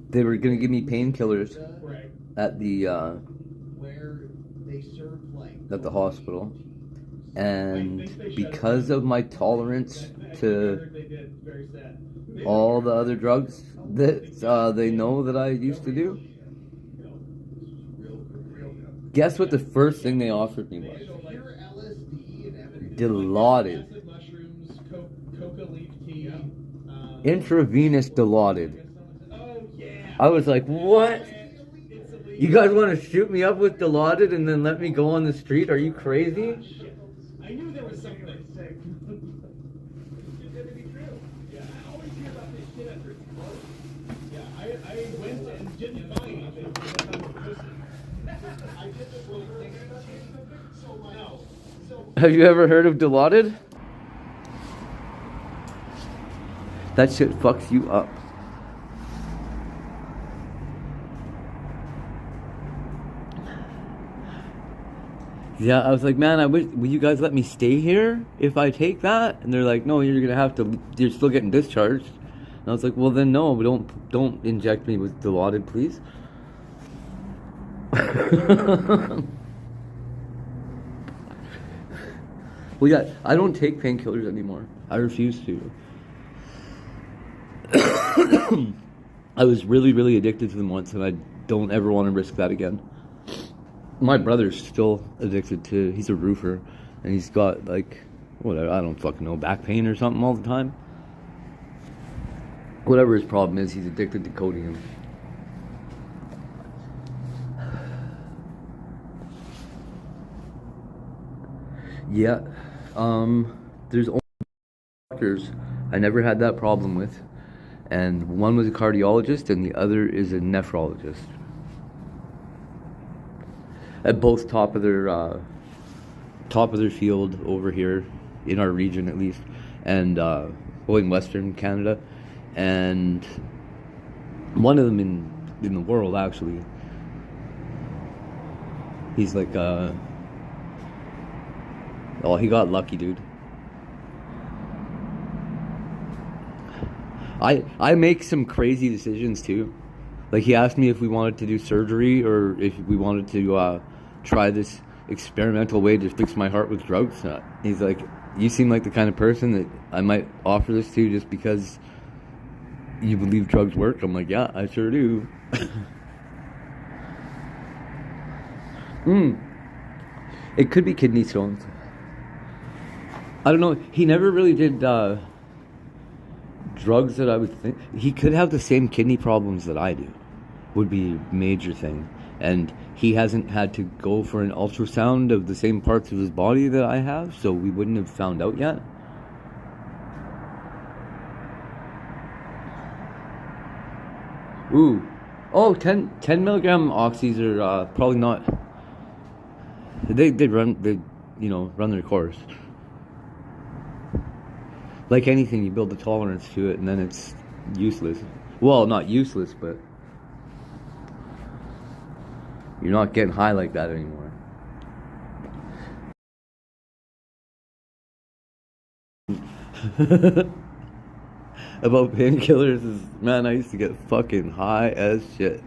they were gonna give me painkillers Right. at the Where they serve like. at the hospital, and because of my tolerance to They did. Very sad. all the other drugs that they know that I used to do, guess what the first thing they offered me was? Pure LSD and everything. Dilaudid. Acid mushrooms, coca leaf tea. Intravenous Dilaudid. Oh yeah. I was like, what? You guys want to shoot me up with Dilaudid and then let me go on the street? Are you crazy? I knew there was something. Sick. Too good to be true. Yeah, I always hear about this shit after it's closed. Yeah, I went and didn't buy anything because I was pussy. I did the wrong thing. So no. So Have you ever heard of Dilaudid? That shit fucks you up. Yeah, I was like, man, will you guys let me stay here if I take that? And they're like, no, you're still getting discharged. And I was like, well then no, don't inject me with Dilaudid, please. Well, yeah, I don't take painkillers anymore. I refuse to. I was really, really addicted to them once, and I don't ever want to risk that again. My brother's still addicted to, he's a roofer, and he's got, like, whatever, I don't fucking know, back pain or something all the time. Whatever his problem is, he's addicted to codeine. Yeah, there's only doctors I never had that problem with, and one was a cardiologist and the other is a nephrologist. At both top of their field over here in our region at least, and in Western Canada, and one of them in the world actually. He's like oh, he got lucky, dude. I make some crazy decisions too. Like, he asked me if we wanted to do surgery or if we wanted to try this experimental way to fix my heart with drugs. He's like, you seem like the kind of person that I might offer this to just because you believe drugs work. I'm like, yeah, I sure do. It could be kidney stones. I don't know. He never really did drugs that I would think. He could have the same kidney problems that I do. Would be a major thing. And he hasn't had to go for an ultrasound of the same parts of his body that I have, so we wouldn't have found out yet. Ooh. Oh, 10 milligram oxys are probably not. They run their course. Like anything, you build a tolerance to it, and then it's useless. Well, not useless, but you're not getting high like that anymore. About painkillers is, man, I used to get fucking high as shit.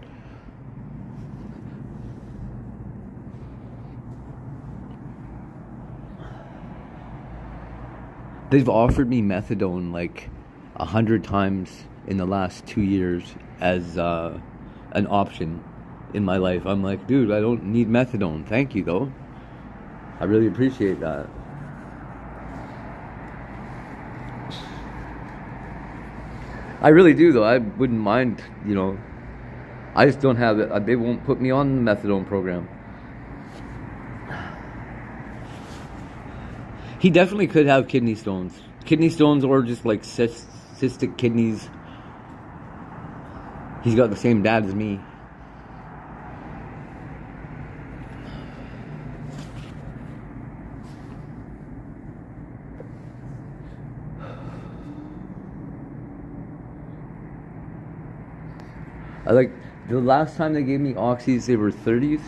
They've offered me methadone like 100 times in the last 2 years as an option in my life. I'm like, dude, I don't need methadone. Thank you, though. I really appreciate that. I really do, though. I wouldn't mind, you know. I just don't have it. They won't put me on the methadone program. He definitely could have kidney stones. Kidney stones or just like cystic kidneys. He's got the same dad as me. I like, the last time they gave me oxys, they were 30s.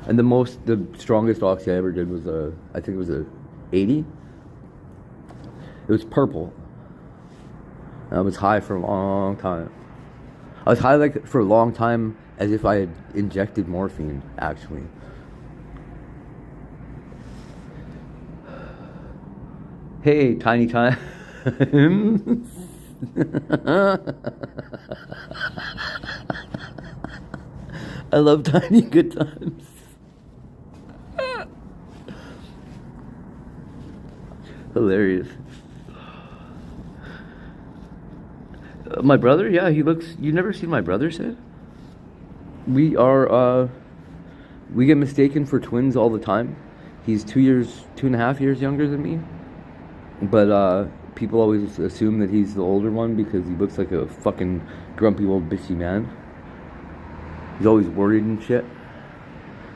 And the strongest oxy I ever did was I think it was a 80. It was purple. And I was high for a long time. I was high like for a long time as if I had injected morphine, actually. Hey, Tiny Time. I love Tiny Good Times. Hilarious. My brother, yeah, he looks. You never seen my brother, Sid? We get mistaken for twins all the time. He's 2.5 years younger than me. But people always assume that he's the older one because he looks like a fucking grumpy old bitchy man. He's always worried and shit.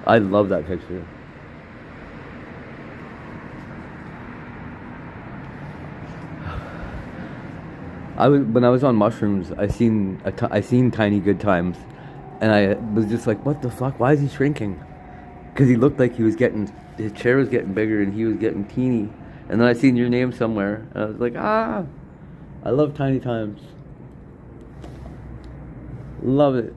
I love that picture. When I was on mushrooms, I seen Tiny Good Times, and I was just like, what the fuck? Why is he shrinking? Because he looked like his chair was getting bigger and he was getting teeny. And then I seen your name somewhere, and I was like, I love Tiny Times. Love it.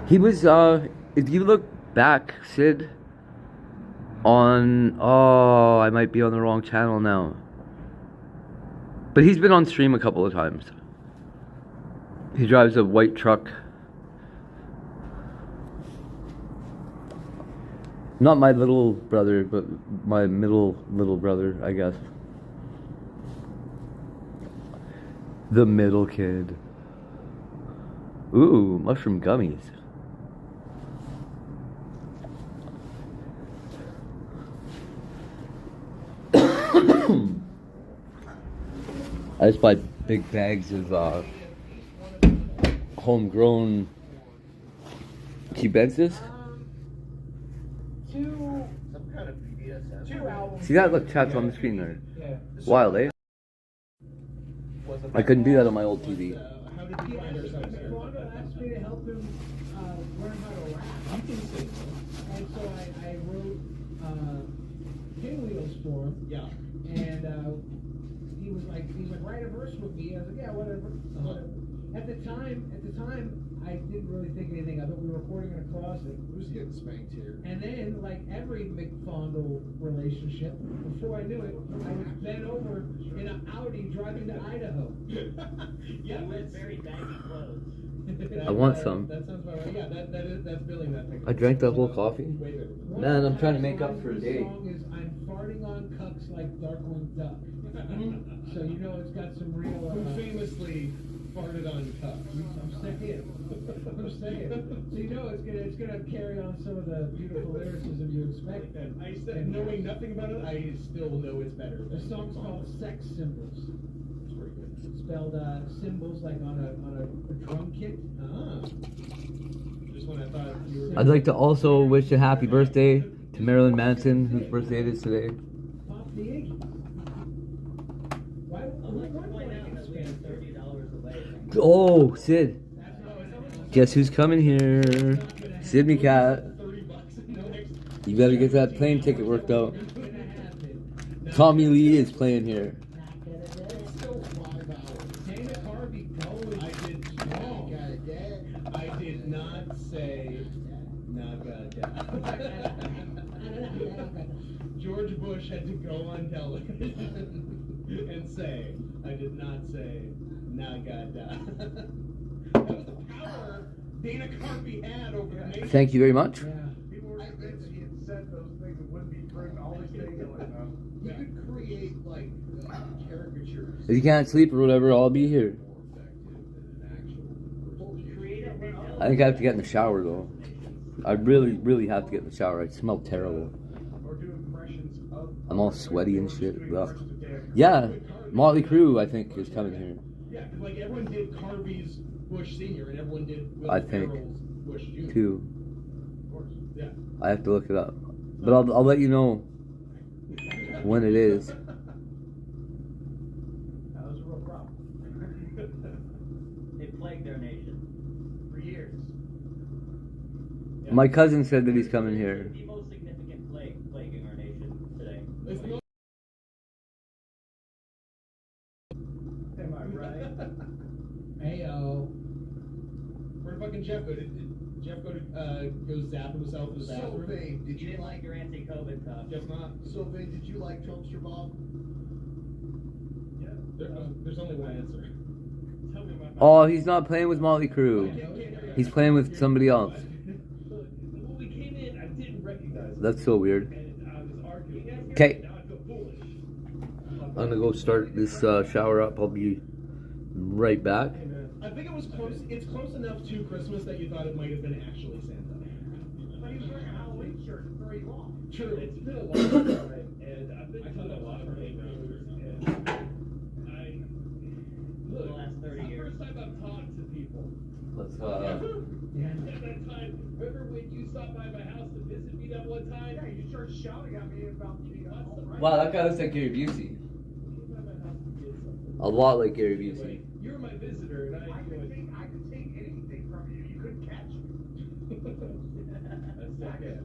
He was, if you look back, Sid, I might be on the wrong channel now. But he's been on stream a couple of times. He drives a white truck. Not my little brother, but my middle little brother, I guess. The middle kid. Ooh, mushroom gummies. I just buy big bags of homegrown cubensis. Two albums. See that? Look, chat's on the screen there. Yeah. Wild, eh? I couldn't do that on my old TV. How did you find ourselves here? Rondo asked me to help him learn how to rap. You can sing. And so I wrote Pinwheels for him. Yeah. And he was like, write a verse with me. I was like, yeah, whatever. At the time, I didn't really think anything of it. We were recording in a closet. Who's getting spanked here? And then, like every McFondle relationship, before I knew it, I was bent over in an Audi driving to Idaho. Yeah, with very baggy clothes. I want some. That sounds about right. Yeah, that's billing that thing. I drank that whole coffee. Wait a minute. One Man, of the I'm trying to lines make up for a of the day. song is I'm farting on cucks like Darkwing Duck. So you know it's got some real. Who famously farted on cuffs. I'm saying. I'm saying. So you know it's gonna carry on some of the beautiful lyricism you expect. And I said, knowing nothing about it, I still know it's better. The song's called Sex Symbols. It's pretty good. Spelled symbols like on a drum kit. Ah. Just when I thought you were. I'd like to also wish a happy birthday to Marilyn Manson, whose birthday it is today. Pop the Iggy. Why? I'd like to point out that we have $30 away. Oh, Sid. Guess who's coming here? Sydney Cat. $30 You better get that plane ticket worked out. Tommy Lee is playing here. It's still 5 hours. Dana Carvey going. I did not say Nagada. George Bush had to go on television and say, I did not say Nagada. That was the power Dana Carvey had over the nation. Thank you very much. Yeah. People were convinced he had said those things that wouldn't be proven. All these things are like, no. You could create like caricatures. If you can't sleep or whatever, I'll be here. More effective than an actual Creative I think I have to get in the shower though. I really, really have to get in the shower. I smell terrible. Or do impressions of. I'm all sweaty and shit. Ugh. Yeah, Motley Crue I think is coming here. Yeah, because like everyone did Carvey's Bush Senior and everyone did Will I think, Ferrell's Bush Junior. Too. Of course. Yeah. I have to look it up, but I'll let you know when it is. That was a real problem. They plagued their nation. For years. My cousin said that he's coming here. The most significant plague plaguing our nation today. It's the- Am I right? Heyo. Where'd fucking Jeff go? Did Jeff go zap himself in the bathroom? Sylvain, You didn't like your anti-COVID stuff. Jeff not? Sylvain, did you like Trumpster Bob? There's only one answer. Tell me about Oh, he's not playing with Motley Crue. He's playing with somebody else. When we came in, I didn't recognize him. That's so weird. And I was arguing. 'Kay. Now I feel foolish. I'm gonna go start this shower up. I'll be right back. I think it was close. It's close enough to Christmas that you thought it might have been actually Santa. But he was wearing a Halloween shirt very long. True. It's been a long time, and I've been to a lot of playgrounds, and I The look. last 30 it's the years. first time I've talked to people. Let's Yeah. At that time, remember when you stopped by my house to visit me that one time? Yeah, you started shouting at me about the right? Wow, that guy looks like Gary Busey. You came by my house to get something. A lot like Gary Busey. Anyway, you were my visitor, and I could take anything from you. You couldn't catch me. That's okay.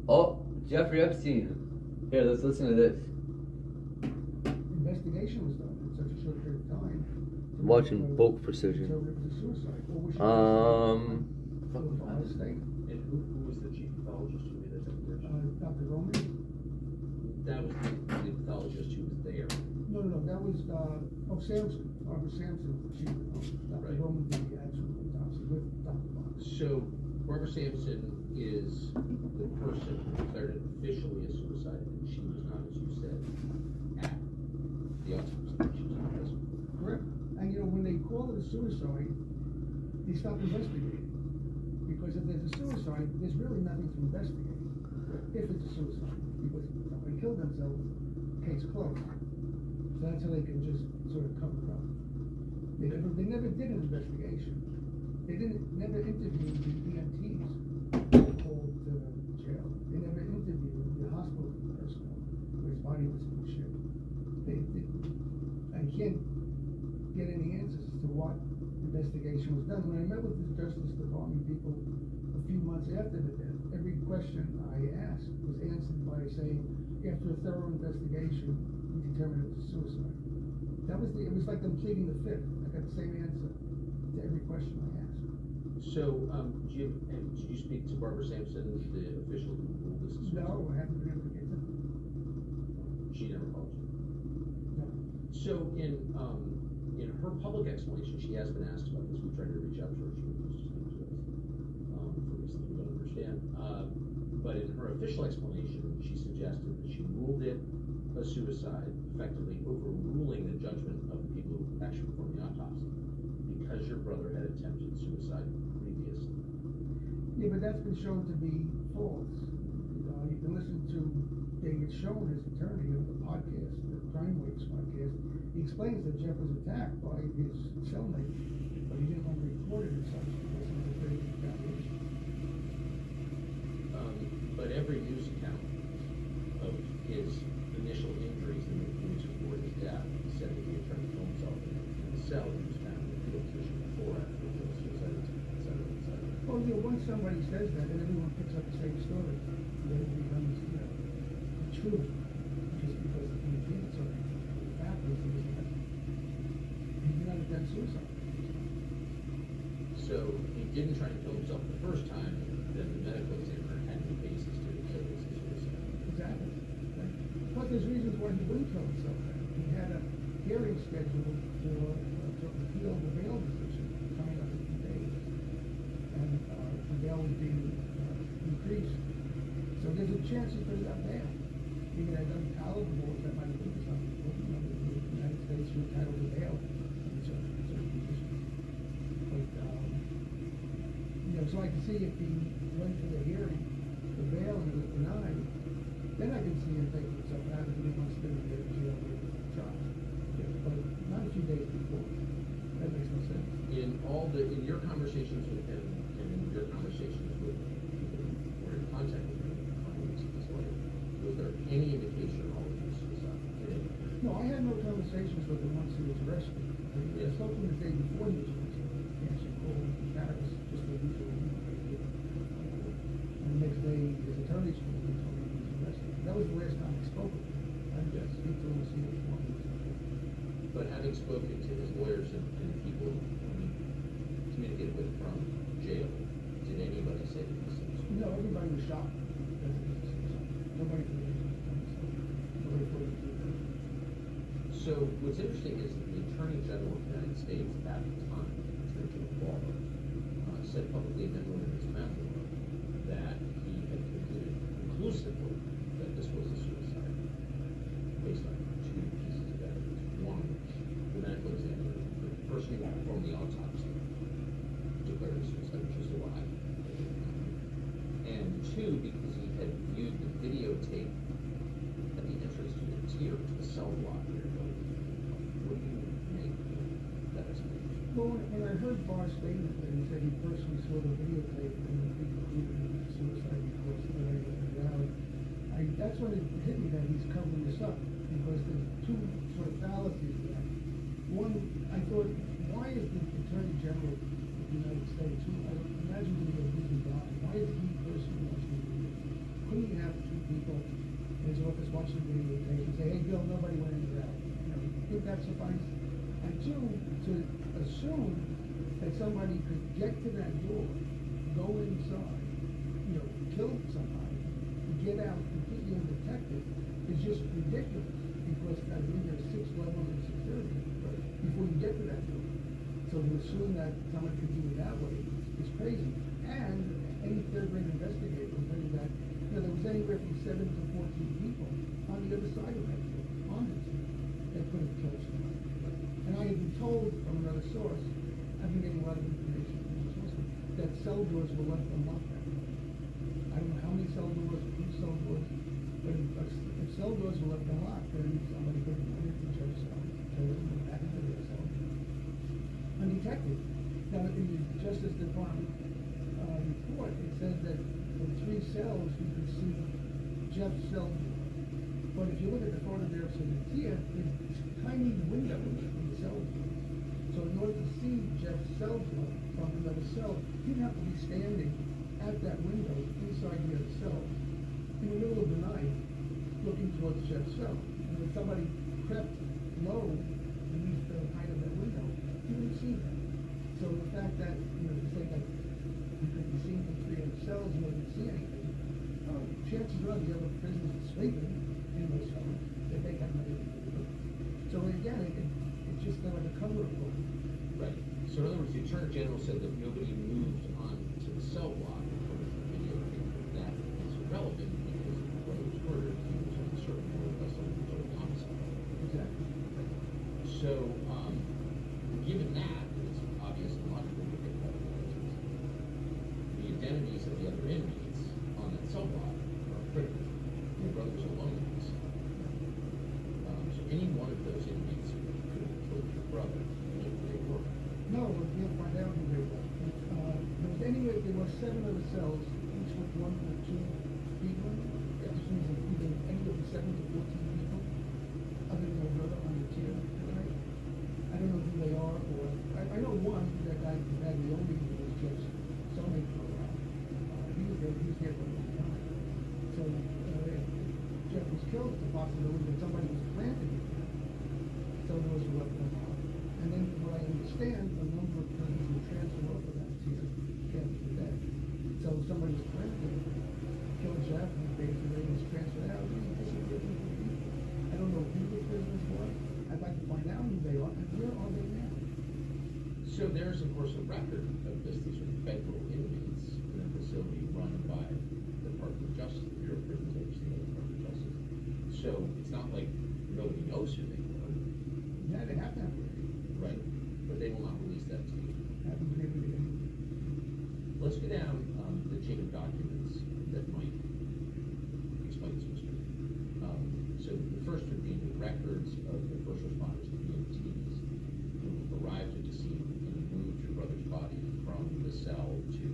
Oh, Jeffrey Epstein. Here, let's listen to this. Investigation was done in such a short period of time. Watching Bulk So Precision. it was a suicide. Well, we should- Um, State. And who was the chief pathologist who made that declaration? Dr. Roman? That was the pathologist who was there. No, that was, Sampson, Barbara Sampson was the chief. Dr. Right. Roman did the actual autopsy with Dr. Box. So Barbara Sampson is the person who declared it officially a suicide, and she was not, as you said, at the autopsy. She was not present. Correct. And when they call it a suicide, they stop investigating. Because if there's a suicide, there's really nothing to investigate. If it's a suicide, because if somebody killed themselves, case closed. So that's how they can just sort of cover it up. They never did an investigation. They never interviewed the EMTs called to jail. They never interviewed the hospital personnel whose body was in shit. I can't get any answers as to what investigation was done. When I met with the Justice Department people a few months after the death, every question I asked was answered by saying, after a thorough investigation, we determined it was suicide. It was like them pleading the fifth. I got the same answer to every question I asked. So, Jim, did you speak to Barbara Sampson, the official who ruled this a suicide? No, I haven't been able to get to them. She never called you. No. So in her public explanation, she has been asked about this. We tried to reach out to her. She refused to speak to us for reasons we don't understand. But in her official explanation, she suggested that she ruled it a suicide, effectively overruling the judgment of the people who actually performed the autopsy, because your brother had attempted suicide previously. Yeah, but that's been shown to be false. You can listen to David Schoen, his attorney, of the podcast, the Crime Waves podcast. He explains that Jeff was attacked by his cellmate, but he didn't want to record it as such because he was afraid of retaliation. But every news account of his initial injuries in the news report his death said that he had tried to kill himself in the cell. He was found in the fetal position before after the suicide attempt, et cetera, et cetera. Well, once somebody says that, then everyone picks up the same story. Then it becomes, the truth. Just because he did something. The fact is, he did not attempt suicide. So he didn't try to kill himself the first time, then the medical examiner had no basis to say it was a suicide. Exactly. Right? Plus, there's reasons why he wouldn't kill himself. He had a hearing scheduled for to appeal the bail decision coming up in 2 days, and the bail was being increased. So there's a chance he could have got bail. Even as unpalatable as that might have been to some people, the United States were entitled to bail in certain conditions. But so I can see if he went for the hearing, the bail, and it was denied, then I can see him taking himself out and he wants to get in jail for the trial. But not a few days before. That makes no sense. In your conversations with him, and in your conversations with people who were in contact with him, was there any indication at all that he was suicide? No, I had no conversations with him once he was arrested. I spoke to him the day before he was arrested. He actually called in Paris, just the usual. And the next day, his attorney spoke to him and told him he was arrested. That was the last time I spoke with him. I didn't speak to him to see what he wanted to do. But having spoken to his lawyers and people who he communicated with from jail, did anybody say that he was suicide? No, everybody was shocked. That he was suicide. Nobody thought he was suicide. Nobody thought he was suicide. So what's interesting is that the Attorney General of the United States at the time, Attorney General Barr, said publicly in his memo that he had concluded conclusively that this was a suicide based on 2 pieces of evidence. One, the medical examiner, the person who performed the autopsy, declared it suicide, which is a lie. And 2, because he had viewed the videotape at the entrance to the tier, to the cell block here. What do you make of that explanation? Well, when I heard Barr's statement that he said he personally saw the videotape and he concluded it was suicide because of the way it was rallied, that's when it hit me that he's covering this up, because there's 2 sort of fallacies there. One, I thought, why is the Attorney General of the United States, who I imagine to be a busy guy, why is he personally watching the video? Couldn't he have 2 people in his office watching the videotape and say, hey, Bill, nobody went in the rally? Think that suffice? And 2, to assume that somebody could get to that door, go inside, kill somebody, and get out completely undetected is just ridiculous, because I mean there's 6 levels of security before you get to that door. So to assume that someone could do it that way is crazy. And any third-rate investigator will tell you that there was anywhere from 7 to 14 people on the other side of that door, honestly, that could have killed somebody. And I had been told from another source, I've been getting a lot of information from this source, that cell doors were left unlocked. I don't know how many cell doors, whose cell doors, but if cell doors were left unlocked, then somebody could have went into Jeff's cell, went back into their cell, undetected. Now, in the Justice Department report, it says that from 3 cells, you could see Jeff's cell door. But if you look at the photographs of the tier, there's tiny windows in the cell door. So in order to see Jeff's cell door from another cell, you'd have to be standing at that window inside the other cell in the middle of the night, looking towards Jeff's cell. And if somebody crept low beneath the height of that window, you wouldn't see that. So the fact that, to say that you could be seen from 3 other cells, you wouldn't see anything, chances are the other prisoners are sleeping in those cells, that they got nothing to do. So again, it's just like a cover of book. Right. So in other words, the Attorney General said that nobody moved on to the cell block from the videotape. That is irrelevant because when he was murdered, he was on a certain floor, less than So, given that, it's obvious and logical to pick up the identities of the other inmates on that cell block are critical. Your brother's alone in this. So any one of those inmates could have killed your brother, if they were. No, we'll find out who they were. There were 7 other cells, each with 1 or 2 people. Yes. Which means that either any of the 7 to 14 people, other than my brother on the tier, right? I don't know who they are, or, I know one, that guy, the only who was Jeff's cellmate for a while. He was there for a long time. So, if Jeff was killed, it's a possibility that somebody was planted with him. So knows what went on. And then what I understand, a number of persons were transferred over that tier after the death. So somebody was planted, killed Jeff, and basically was transferred out. I don't know who the prisoners were. I'd like to find out who they are, and where are they now? So there's, of course, a record of this. These are federal inmates in a facility run by the Department of Justice, the Bureau of Prisons overseen by the Department of Justice. So it's not like nobody knows who they were, Yeah, they have to have it. right? But they will not release that to you. Haven't been able to get it. Let's go down the chain of documents that might explain this mystery. So the first would be the records of the first responders, the EMTs, who arrived at the scene and moved your brother's body from the cell to.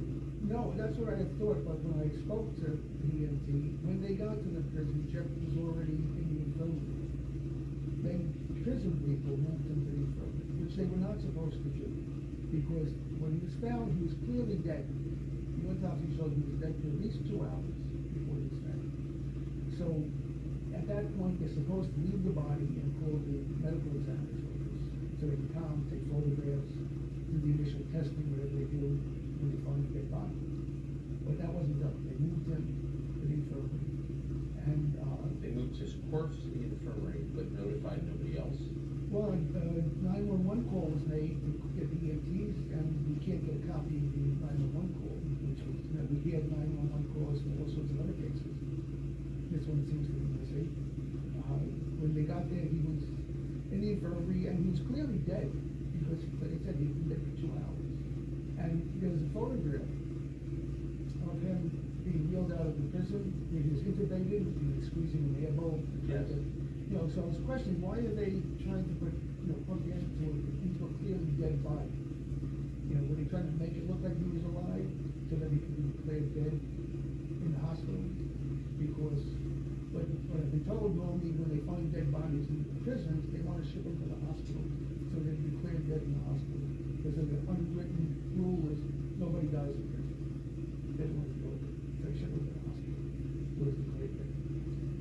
No, that's what I had thought, but when I spoke to the EMT, when they got to the prison, Jeff was already in the infirmary. Then prison people moved him to the infirmary, which they were not supposed to do, because when he was found, he was clearly dead. The autopsy showed he was dead for at least 2 hours before he was found. So, at that point, they're supposed to leave the body and call the medical examiner's office, so they can come, take photographs, do the initial testing, whatever they do, when they find a dead body. But that wasn't done. They moved him to the infirmary, and, They moved his corpse to the infirmary, but notified nobody else. well, 911 call was made to get the EMTs, and we can't get a copy of the 911 call, which was, we had 911 calls for all sorts of other cases. This one seems to be missing. When they got there, he was in the infirmary, and he was clearly dead, because, like I said, he'd been dead for 2 hours. And there's a photograph of him being wheeled out of the prison, he was intubated, he was squeezing an air bowl. Yes. You know, so I was questioning, why are they trying to put, plug the into a clearly dead body? You know, were they trying to make it look like he was alive, so that he could be declared dead in the hospital? Because what I've been told, normally when they find dead bodies in the prisons, they want to ship them to the hospital, so they're declared dead in the hospital. Because the unwritten rule is, nobody dies in prison. They don't want to go there, so they ship them to the hospital, so it's declared dead.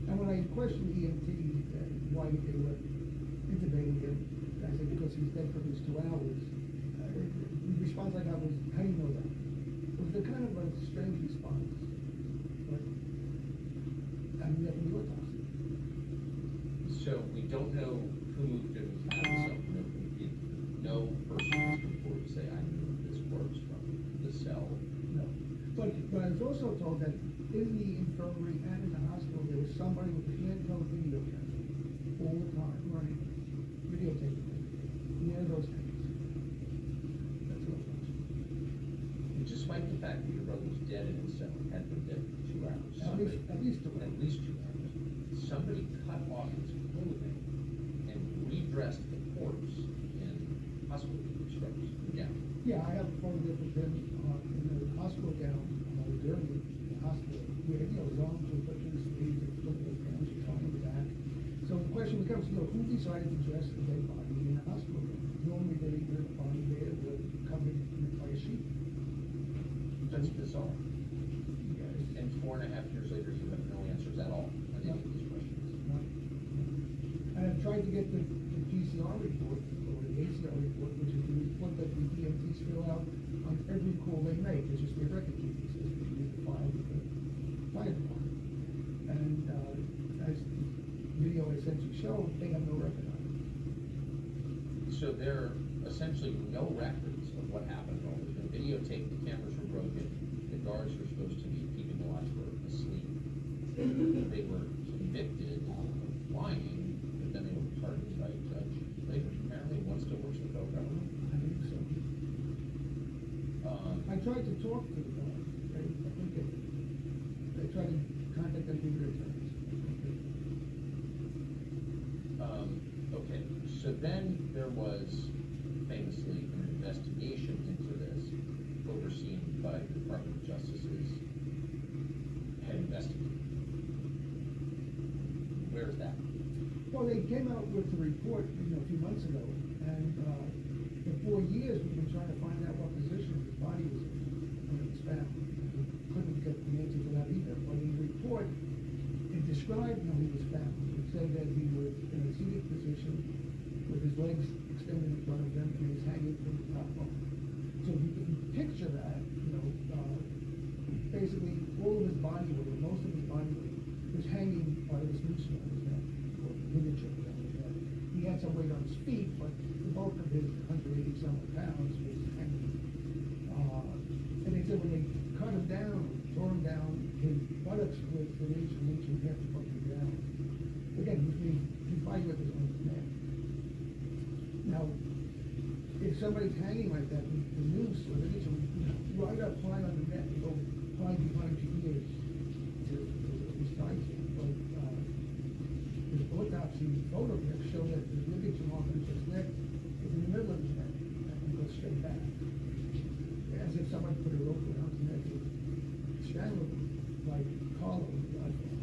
And when I questioned EMT, why they were intubating him, I said, because he's dead for these 2 hours. The response I got was, how do you know that? It was a kind of a strange response. But, I mean, that from the autopsy. So we don't know who moved him out of the cell. No person has come forward to say, I moved this corpse from the cell. No. But I was also told that in the infirmary and in the hospital, there was somebody with a handheld video camera all the time running, videotaping it. Near those things. That's what it was. And despite the fact that your brother was dead in his cell, had been dead for 2 hours. At least 2 hours. At least 2 hours. Somebody cut off his clothing and redressed the corpse in hospital scrubs. Yeah. Yeah, I have a photograph of him in the hospital gown, during the hospital, where, his arms were put in his sleeves, and put his hands were tied in the back. So the question becomes, who decided to dress the dead body in the hospital? Normally they leave the body there, covered by a sheet. That's bizarre. Yeah, And 4.5 years later, you have no answers at all on any of these questions. And I've tried to get the PCR report, or the ACR report, which is the report that the EMTs fill out on every call they make. It's just their record keeping system. They use the file with the fire department. And as the video I sent you showed, they have no record on it. So there are essentially no records of what happened. All there's been videotape, the cameras were broken, the guards were supposed to be keeping watch were asleep. They were convicted of lying, but then they were pardoned by a judge later, apparently. talk to the guy. I think they try to contact them through their attorneys. Okay, so then there was famously an investigation into this, overseen by the Department of Justice's head investigator. Where is that? Well, they came out with a report, a few months ago, and, for 4 years, we've been trying to find out what position his body was in when it was found. We couldn't get the answer to that either, but in the report, it described how he was found. It said that he was in a seated position with his legs extended in front of him and he was hanging from the top bunk. So if you can picture that, basically all of his body weight, or most of his body weight, was hanging by this noose around his neck, or ligature around his neck. He had some weight on his feet, but the bulk of his 180-some pounds was hanging. And they said when they cut him down, tore him down, his buttocks was an inch and a half above the ground. Again, his body weight was on his neck. Now, if somebody's hanging like that, the noose or the ligature would right up high on the neck and go high behind your ears to besides it. But his autopsy photographs show that the ligature off of his neck is in the middle of his neck and goes straight back. As if somebody put a rope around his neck and strangled him like Carlo with the iPhone.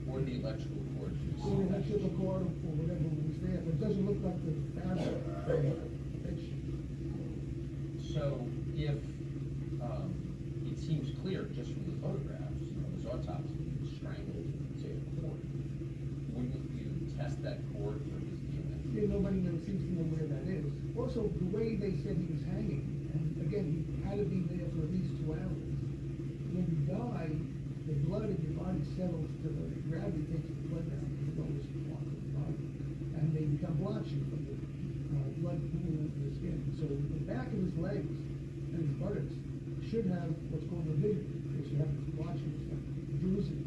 Or the electrical cord? Or the electrical cord or whatever was there, but it doesn't look like the fabric from the picture. So if, it seems clear just from the photographs of his autopsy, he was strangled, say, a cord, wouldn't you test that cord for his DNA? Yeah, nobody seems to know where that is. Also, the way they said he was hanging, and again, he had to be there for at least 2 hours. When you die, the blood in your body settles to the gravity takes the blood down to the lowest part of the body, and they become blotchy from the blood pooling into the skin. So the back of his legs and his buttocks should have what's called a vision. They should have this blotchiness, like bruising,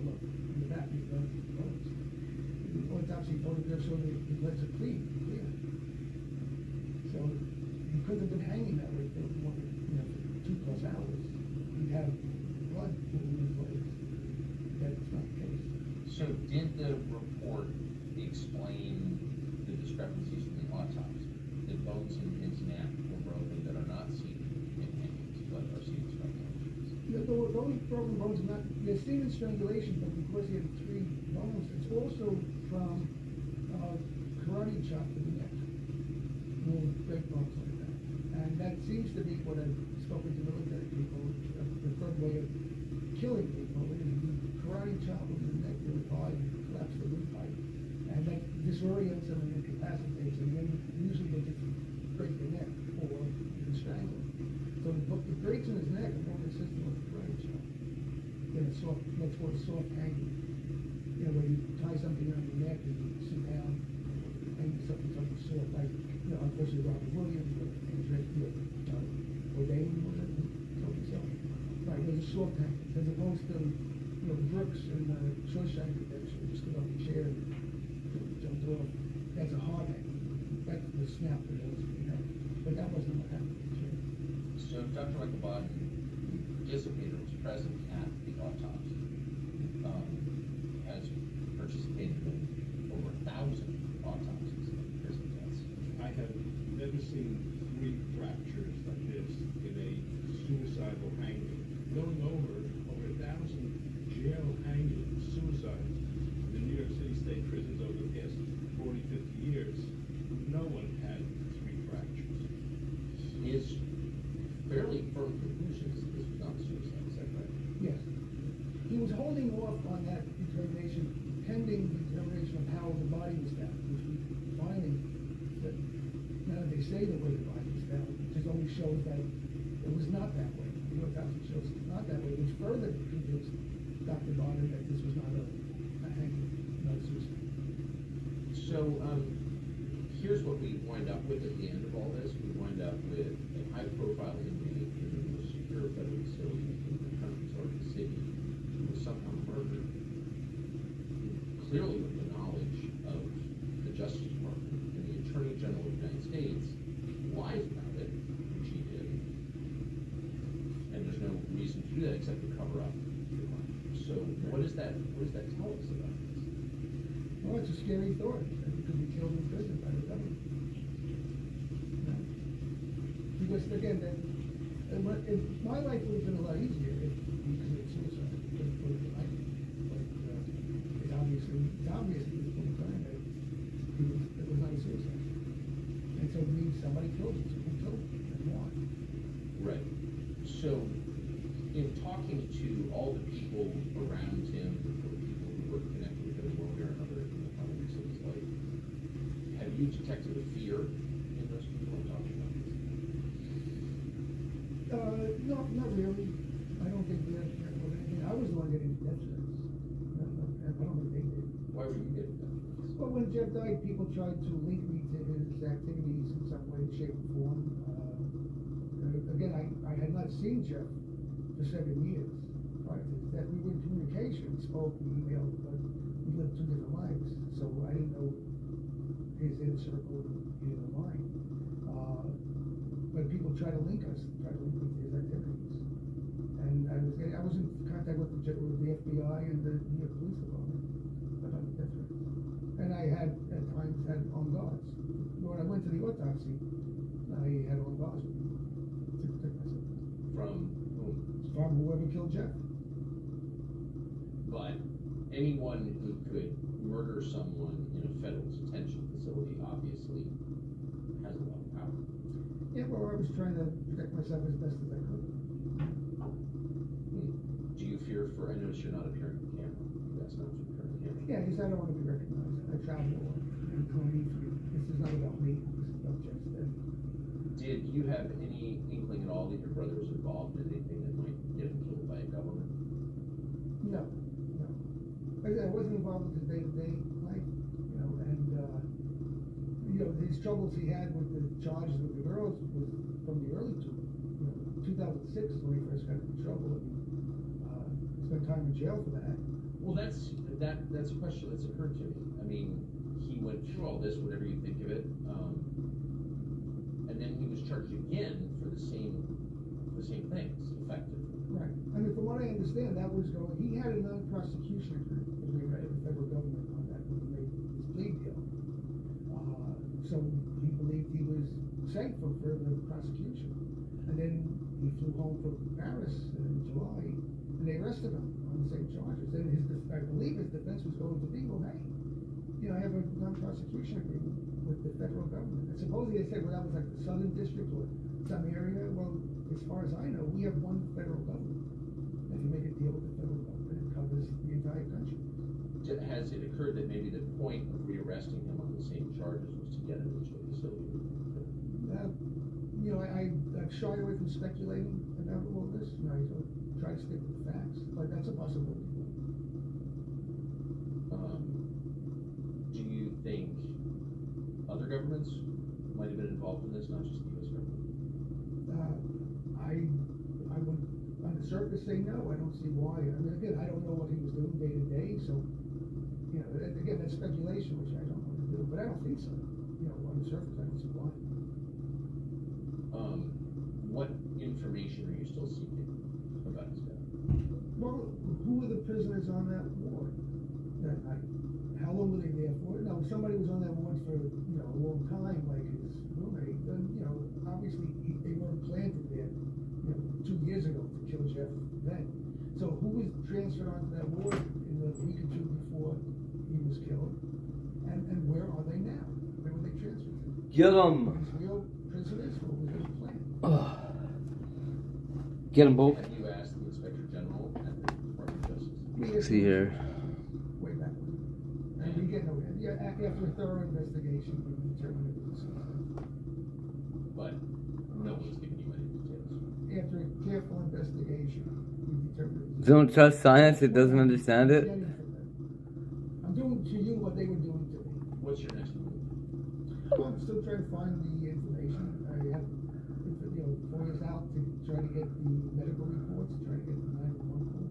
look, in the back of his buttocks. The autopsy photographs show that his legs are clear. So he couldn't have been hanging that way for more than 2+ hours. He'd have blood pooling in his legs. That's not the case. So did the report explain the discrepancies in the autopsy? The bones in his neck were broken that are not seen in hangings, but are seen in strangulations? Those broken bones are not, they're seen in strangulation, but because he had 3 bones, it's also from karate chop in the neck. Little break bones like that. And that seems to be what I've spoken to military people, the preferred way of killing people is you karate chop them in the neck really hard and collapse the windpipe. And that disorients them and incapacitates them, and then usually they just break the neck or you strangle them. So the breaks in his neck are more consistent with the karate chop. Then it's soft, that's what soft hanging. Where you tie something around your neck and you sit down and something soft, like, unfortunately Robert Williams or Bourdain, was it? Right, there's a soft hanging, as opposed to, Brooks and Shawshank Redemption, just stood off the chair and jumped off. That's a hard hanging. That's the snap that was, but that wasn't what happened to the chair. So Dr. Michael Bodden, who participated, was present at the autopsy, has participated in over 1,000 autopsies of prison deaths. I have never seen 3 fractures like this in a suicidal hanging. Going over 1,000 jail hangings, suicides in the New York City State prisons over the past 40, 50 years, no one had 3 fractures. His fairly firm conclusions that this was not suicide, is that right? Yes. He was holding off on that determination pending the determination of how the body was found, which we finally, that now that they say the way the body was found, it just only shows that it was not that way. The autopsy shows it's not that way, which further convinced Dr. Bonner that this was not a hanging, not a suicide. So, here's what we wind up with at the end of all this. We wind up with a high-profile inmate in the most secure federal facility in the country's largest city who was somehow murdered, clearly with the knowledge of the Justice Department and the Attorney General of the United States lies about it, which he did, except to cover up the crime. So what does that tell us about this? Well, it's a scary thought, that you could be killed in prison by the government. No. Because again, my life would have been a lot easier if he committed suicide. It's obvious at this point in time that it was not a suicide. And so it means somebody killed him, so who killed him, and why? Right. So, in talking to all the people around him, or people who were connected with him one way or another in the final weeks of his life, have you detected a fear in those people I'm talking about? No, not really. I don't think we had anything. I was the one getting death threats. I don't think they did. Why were you getting that? Well, when Jeff died, people tried to link me to his activities in some way, shape, or form. Again, I had not seen Jeff for 7 years prior to his death. We were in communication, spoke, we emailed, but we lived two different lives, so I didn't know his inner circle, he didn't know mine. But people try to link us, try to link me to his activities. And I was in contact with the FBI and the New York Police Department about the death threats. And I had, at times, had armed guards. When I went to the autopsy, I had armed guards with me to protect myself. From whom? From whoever killed Jeff. But anyone who could murder someone in a federal detention facility obviously has a lot of power. Yeah, well, I was trying to protect myself as best as I could. Do you fear for, I notice you're not appearing on camera. That's not appearing on camera. Yeah, because I don't want to be recognized. I travel a lot. And no need for me. This is not about me. This is about Jeff's death. Did you have any inkling at all that your brother was involved in anything that might get him killed by a government? No. Like I said, I wasn't involved with his day-to-day life, and these troubles he had with the charges with the girls was from the early 2006 when he first got into trouble, and spent time in jail for that. Well, that's a question that's occurred to me. I mean, he went through all this, whatever you think of it, and then he was charged again for the same things, effectively. Right. I mean, from what I understand, that was going. He had a non-prosecution agreement with the federal government on that when he made his plea deal. So he believed he was safe from further prosecution. And then he flew home from Paris in July, and they arrested him on the same charges. And I believe his defense was going to be, well, hey, I have a non-prosecution agreement with the federal government. And supposedly they said, well, that was like the Southern District or some area. Well, as far as I know, we have one federal government. If you make a deal with the federal government, it covers the entire country. Has it occurred that maybe the point of rearresting him on the same charges was to get him into a facility? I shy away from speculating about all this. I try to stick with the facts, but that's a possibility. Do you think other governments might have been involved in this, not just the U.S. government? I would, on the surface, say no. I don't see why. I mean, again, I don't know what he was doing day to day, so again, that's speculation, which I don't want to do. But I don't think so. On the surface, I don't see why. What information are you still seeking about his death? Well, who were the prisoners on that ward that night? How long were they there for? Now, if somebody was on that ward for a long time, like his roommate, then obviously they weren't planted there 2 years ago to kill Jeff then. So who was transferred onto that ward in the week or two before he was killed, and where are they now? Where were they transferred to? Get him! These real prisoners, or was it planned? Get him, Bo. Have you asked the Inspector General at the Department of Justice? Let's see here. Way back when. And we get no, after a thorough investigation, we determined it was suicide. But no one's given you any details. After a careful investigation, we determined it was Don't trust science, it doesn't understand it. Getting from them. I'm doing to you what they were doing to me. What's your next move? Well, I'm still trying to find the information. I have, FOIA's out to try to get the medical reports, try to get the 911 call.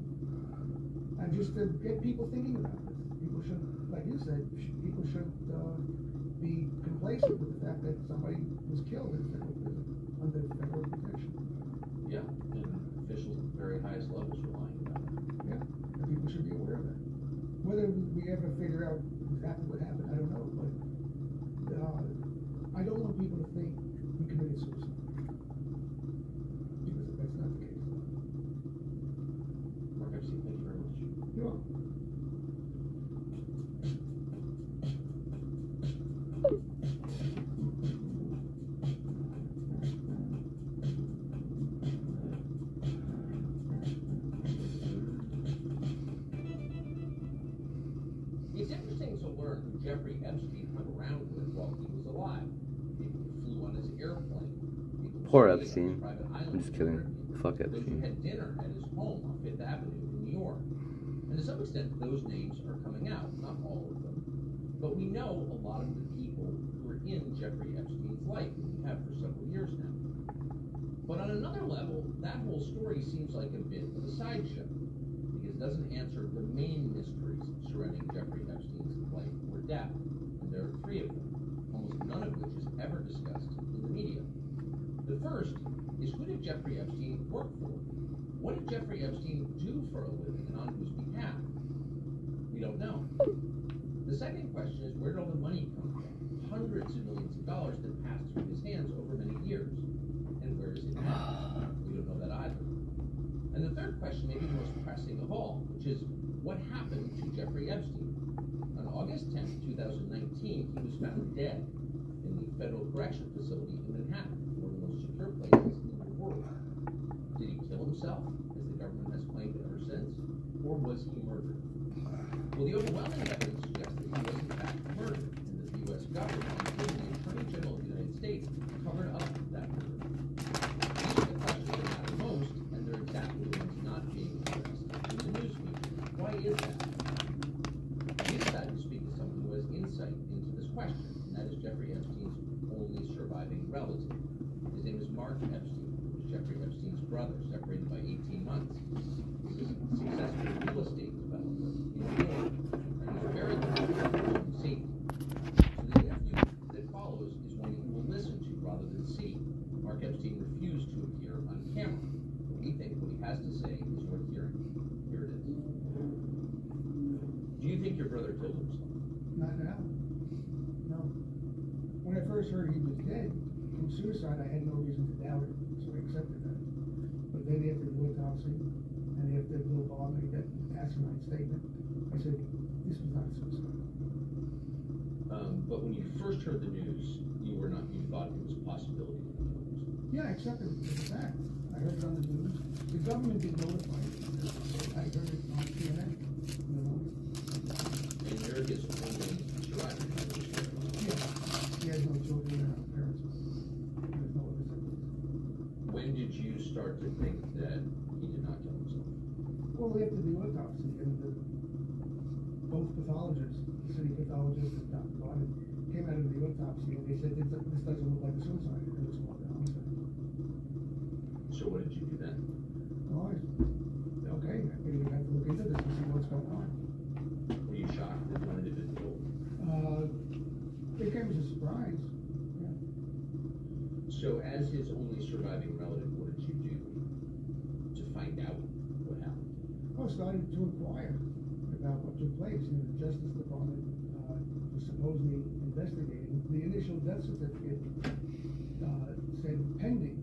And just to get people thinking about this. People should, like you said, people should be complacent with the fact that somebody was killed in federal prison under federal protection. Yeah, and officials at the very highest levels were lying about it. Yeah, and people should be aware of that. Whether we ever figure out exactly what happened, I don't know, but, I don't want people to think we committed suicide. Because that's not the case. Mark Epstein, thank you very much. You're welcome. It's interesting to learn who Jeffrey Epstein hung around with while he was alive. People who flew on his airplane. People who Poor stayed on his Epstein. private island I'm just in the kidding. Caribbean. Fuck Those who Epstein. had dinner at his home on Fifth Avenue in New York. And to some extent, those names are coming out. Not all of them. But we know a lot of the people who are in Jeffrey Epstein's life, and we have for several years now. But on another level, that whole story seems like a bit of a sideshow, because it doesn't answer the main mysteries surrounding Jeffrey Epstein's life or death. And there are three of them, almost none of which is ever discussed in the media. The first is, who did Jeffrey Epstein work for? What did Jeffrey Epstein do for a living and on whose behalf? We don't know. The second question is, where did all the money come from? Hundreds of millions of dollars that passed through his hands over many years. And where is it now? We don't know that either. And the third question, maybe the most pressing of all, which is, what happened to Jeffrey Epstein? On August 10th, 2019, he was found dead in the Federal Correction Facility in Manhattan, one of the most secure places in the world. Did he kill himself, as the government has claimed ever since, or was he murdered? Well, the overwhelming evidence suggests that he was in fact murdered, and that the U.S. government, including the Attorney General of the United States, covered up that murder. These are the questions that matter most, and they're exactly the ones not being addressed in the news media. Why is that? We decided to speak to someone who has insight into this question, and that is Jeffrey Epstein's only surviving relative. His name is Mark Epstein, who was Jeffrey Epstein's brother, separated by 18 months. He was a successful real estate developer in New York, and he was very concerned about his own safety. So the interview that follows is one you will listen to rather than see. Mark Epstein refused to appear on camera, but we think what he has to say is worth hearing. Here it is. Do you think your brother killed himself? Not now. No. When I first heard he was dead from suicide, I had no reason to doubt it, so I accepted that. But then after the autopsy, and after Bill Barr made that asinine statement, I said, this was not suicide. But when you first heard the news, you thought it was a possibility that he killed himself. Yeah, I accepted it as a fact. I heard it on the news. The government did notify me. I heard it on CNN. You know? And you're his only surviving relative. Yeah. He has no children and parents. There's no other siblings. When did you start to think that he did not kill himself? Well, after the autopsy, and both pathologists, the city pathologist and Dr. Barnett, came out of the autopsy and they said, this doesn't look like a suicide, it looks more like a homicide. So what did you do then? Well, okay, I figured we have to look into this and see what's going on. Were you shocked that one individual? It came as a surprise. Yeah. So as his only surviving relative, what did you do to find out what happened? I started to inquire about what took place. You know, the Justice Department was supposedly investigating. The initial death certificate said pending,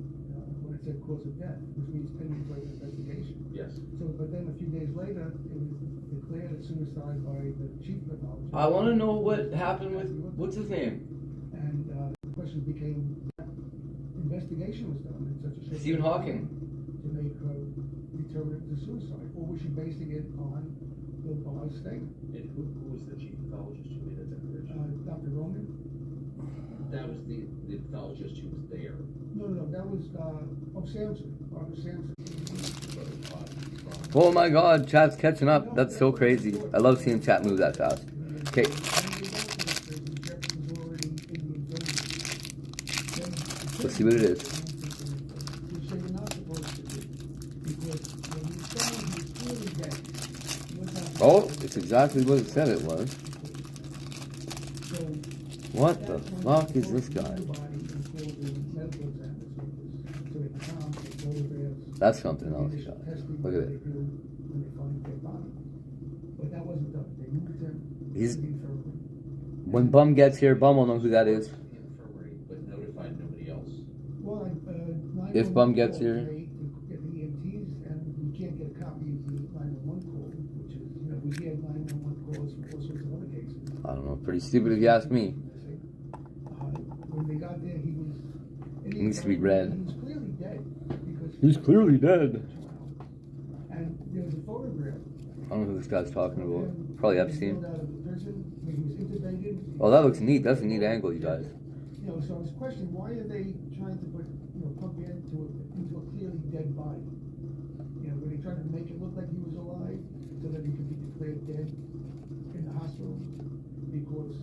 when it said cause of death, which means pending further investigation. Yes. So, but then a few days later, it was declared a suicide by the chief pathologist. I want to know what happened with, what's his name? And the question became, investigation was done in such a short Stephen Hawking. to make her determine it was a suicide, or was she basing it on Bill Barr's statement? And who was the chief pathologist who made that declaration? Dr. Roman? That was the pathologist who was there. No, that was, Sampson, Barbara Sampson. Oh my god, chat's catching up. That's so crazy. I love seeing chat move that fast. Okay. Let's see what it is. Which they were not supposed to do, because when you found he was clearly dead, you went down to- Oh, it's exactly what it said it was. So, What the fuck is this guy? Everybody and called the medical examiners, so they found the photographs That's something else. Initial testing Look at they it. do when they find a dead body. But that wasn't done. They moved him He's- to the infirmary. When Bum gets here, Bum will know who that is. The infirmary, but notified nobody else. Well, If Bum gets here. They get the EMTs, and we can't get a copy of the 911 call, which is, you know, we get 911 calls from all sorts of other cases. I don't know. Pretty stupid if you ask me. When they got there, he was. in the He needs to be infirmary. read. He was clearly dead because. He's clearly dead. And there was a photograph. I don't know who this guy's talking about. Probably Epstein. Out of the prison when he was intubated. Oh, that looks neat. That's a neat angle, you guys. You know, so I was questioning, why are they trying to put, you know, pump into a clearly dead body? You know, were they trying to make it look like he was alive so that he could be declared dead in the hospital? Because,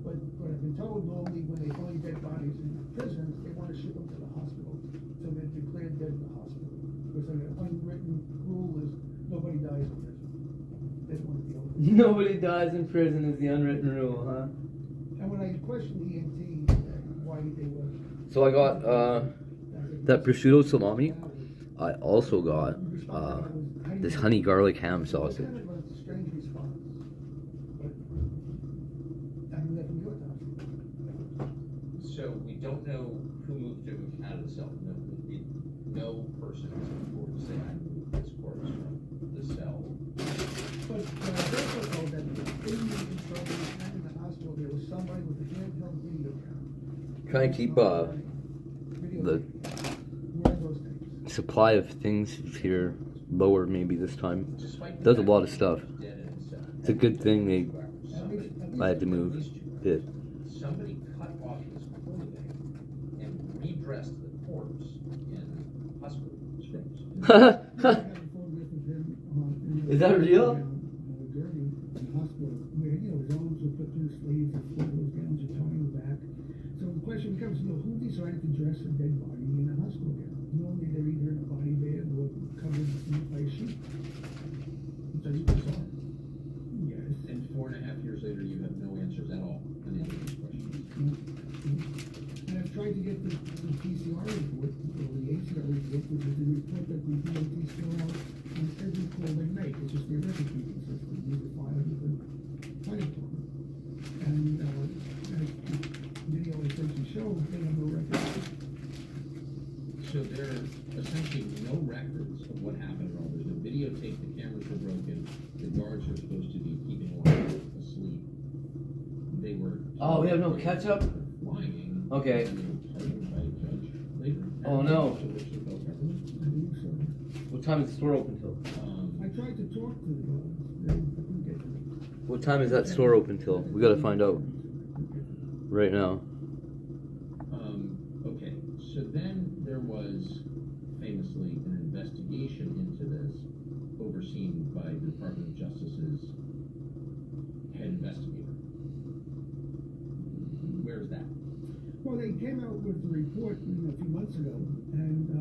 but I've been told normally when they find dead bodies in prisons, they want to ship them to the hospital so they're declared dead in the hospital. Because an unwritten rule is nobody dies in prison. That's one of the only. Nobody dies in prison is the unwritten rule, huh? And when I questioned the EMT, why they were. So I got that prosciutto salami. I also got this honey garlic ham sausage. Kind of a strange response. But I mean, that from your time. So we don't know who moved him out of the cell. No person has come forward to say I moved this corpse from the cell. But I was also told that in the infirmary and in the hospital, there was somebody with a handheld video camera. Trying to keep the Where are those things? supply of things here lower maybe this time. Despite the Does a fact lot of that stuff. he's dead in his cell. It's a good thing they I had to At move least it. somebody cut off his clothing and redressed the corpse in hospital strips. Is that real? Gurney in the hospital, where, you know, his arms were put through the sleeves, and four of those gowns are torn in the back. So the question becomes, you know, who decided to dress a dead body in a hospital gown? Normally they're either in a body bag or covered by a sheet. So you can solve. Yes. And 4.5 years later, you have no answers at all on any of these questions. And I've tried to get the PCR report, or the ACR report, which is the report that the DOT fill out on every call they make. It's just their record keeping system. You need to file it with the fire department. And as the video I sent you showed, they have no record. So there are essentially no records of what happened at all. There's no videotape, the cameras were broken, the guards are supposed to be keeping watch asleep. They were. Oh, we have no ketchup? Lying. Okay. And they were pardoned by a judge later. Oh, no. To which the federal government. I believe so. What time is the store open till? I tried to talk to the guys. They couldn't get to me. What time is that store open till? We gotta find out right now. Okay, so then there was famously an investigation into this overseen by the Department of Justice's head investigator. Where's that? Well, they came out with the report, you know, a few months ago, and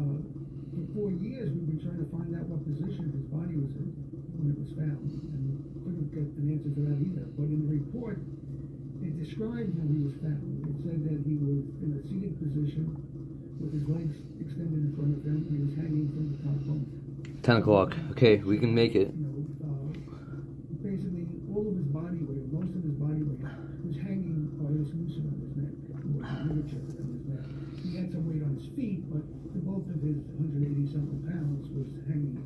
for 4 years we've been trying to find out what position his body was in when it was found, and couldn't get an answer to that either. But in the report, it described how he was found. It said that he was in a seated position with his legs extended in front of him, and he was hanging from the top bunk. 10 o'clock. Okay, we can make it. You know, basically all of his body weight, most of his body weight, was hanging by this noose around his neck, or the ligature around his neck. He had some weight on his feet, but the bulk of his 180-something pounds was hanging.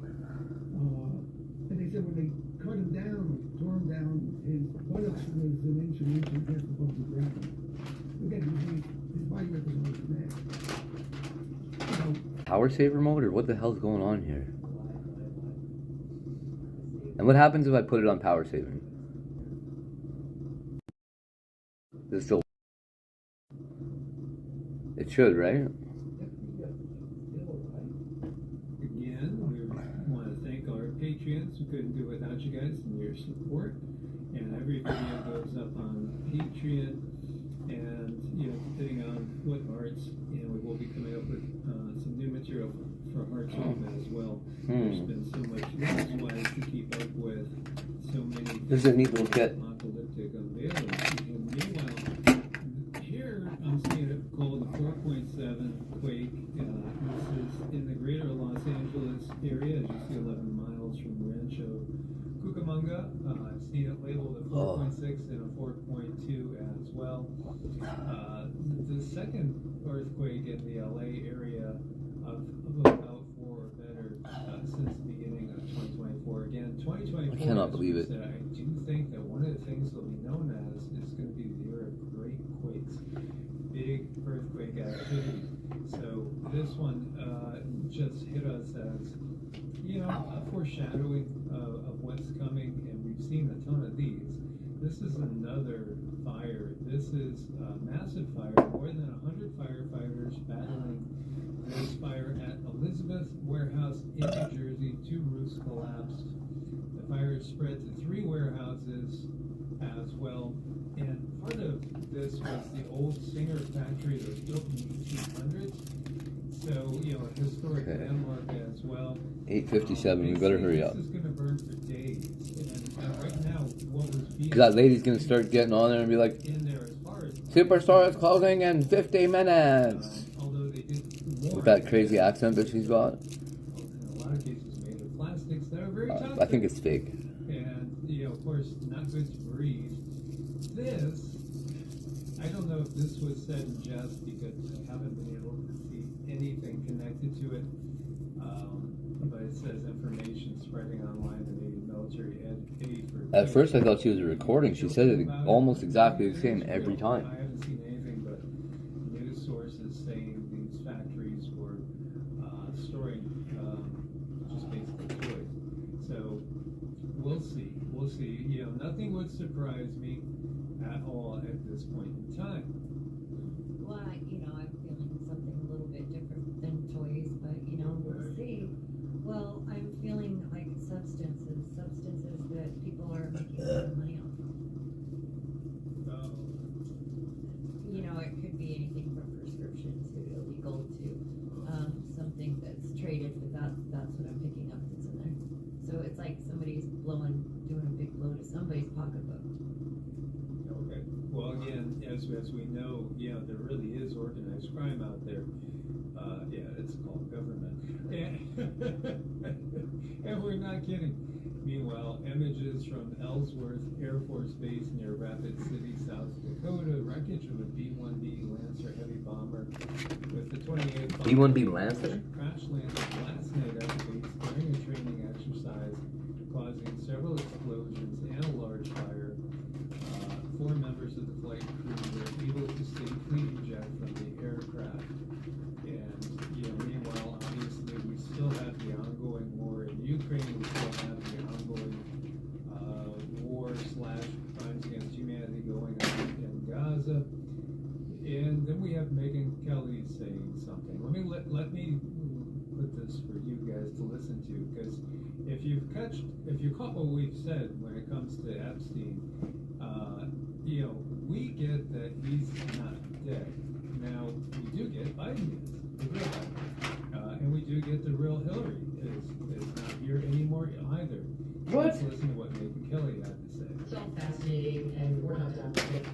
And they said when they cut him down, tore him down, his buttocks was an inch and a half above the ground. Again, his body weight was on his neck. Power saver mode, or what the hell's going on here? And what happens if I put it on power saving? Is it still? It should, right? Again, we want to thank our Patriots. We couldn't do it without you guys and your support. And every video goes up on Patreon. And, you know, depending on what arts, you know, we will be coming up with some new material for Hearts Movement as well. There's been so much news-wise to keep up with, so many This is a neat little kit. apocalyptic unveilings. And meanwhile, here I'm seeing it called the 4.7 quake. This is in the greater Los Angeles 4.6 and a 4.2 as well. The second earthquake in the LA area of about 4 or better since the beginning of 2024. Again, 2024. I cannot believe it. I do think that one of the things they'll be known as is going to be the year of great quakes, big earthquake activity. So this one just hit us as, a foreshadowing of what's coming, and we've seen a ton of these. This is another fire. This is a massive fire. More than 100 firefighters battling this fire at Elizabeth Warehouse in New Jersey. 2 roofs collapsed. The fire is spread to 3 warehouses as well. And part of this was the old Singer factory that was built in the 1800s. So, a historic landmark as well. 8:57. You better hurry up. This is going to burn for days. And right now, what was being... Cause that lady's gonna start getting on there and be like, in there as far as... Superstore is closing in 50 minutes. Although they did warn With that crazy accent that she's got. in a lot of cases made of plastics that are very toxic. I think it's fake. And, of course, not good to breathe. This, I don't know if this was said in jest because I haven't been able to see anything connected to it. But it says information spreading online that maybe military aid for... At first I thought she was recording. She said it almost exactly the same every I time. haven't seen anything but news sources saying these factories were storing just basically toys. So we'll see. We'll see. Nothing would surprise me at all at this point in time. Well, I'm feeling something a little bit different than toys, but we'll see. Well, I'm feeling like substances that people are making a lot of money off of. It could be anything from prescription to illegal to something that's traded, but that's what I'm picking up that's in there. So it's like somebody's doing a big blow to somebody's pocketbook. Okay. Well, again, as we know, there really is organized crime out there. It's called government. And we're not kidding. Meanwhile, images from Ellsworth Air Force Base near Rapid City, South Dakota, wreckage of a B-1B Lancer heavy bomber with the 28 B-1B Lancer? crash landed last night at the base during a training exercise, causing several explosions and a large fire. 4 members of the flight crew were able to safely eject from the aircraft. And, meanwhile, obviously, we still have the ongoing war in Ukraine. We still have the ongoing war/crimes against humanity going on in Gaza. And then we have Megyn Kelly saying something. Let me put this for you guys to listen to, because if you caught what we've said when it comes to Epstein, we get that he's not dead. Now, we do get Biden is, the real Biden. And we do get the real Hillary is not here anymore either. What? Let's listen to what Megyn Kelly had to say. It's all fascinating, and we're not done with it.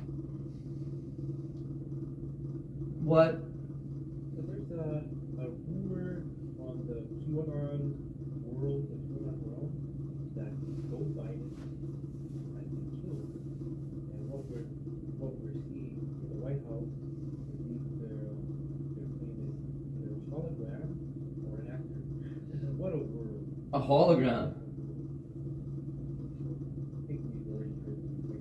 What? So there's a rumor on the QAnon world that Joe Biden has been killed. And what we're seeing in the White House is their claim is either a hologram or an actor. What a world. A hologram.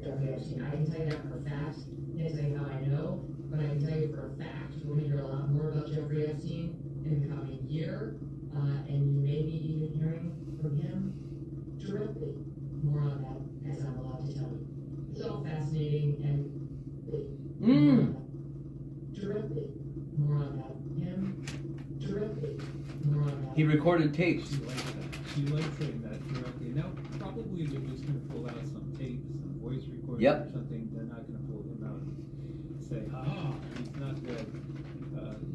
Jeffrey Epstein, I can tell you that for a fact. I can't tell you how I know, but I can tell you for a fact you're going to hear a lot more about Jeffrey Epstein in the coming year, and you may be even hearing from him directly. More on that as I'm allowed to tell you. It's all fascinating and directly. More on that. Him directly. More on that. He recorded tapes. She likes saying that directly. Now, probably they're just going to pull out some tapes, some voice recording Yep. or something. They're not going to pull him out and say, he's not dead.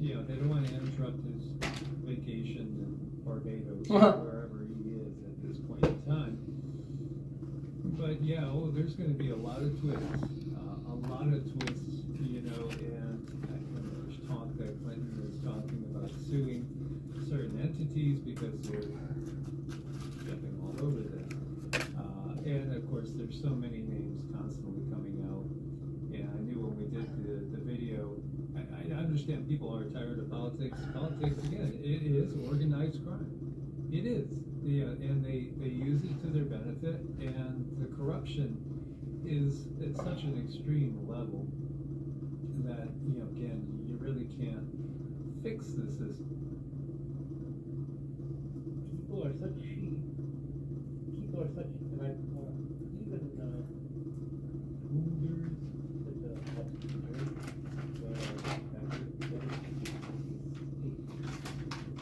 They don't want to interrupt his vacation in Barbados or wherever he is at this point in time. But there's going to be a lot of twists. And there's talk that Clinton is talking about suing certain entities because they're stepping all over this. And of course, there's so many names understand people are tired of politics. Politics, again, it is organized crime. It is. Yeah, and they use it to their benefit, and the corruption is at such an extreme level that, again, you really can't fix the system. People are such sheep. People are such, and I even rulers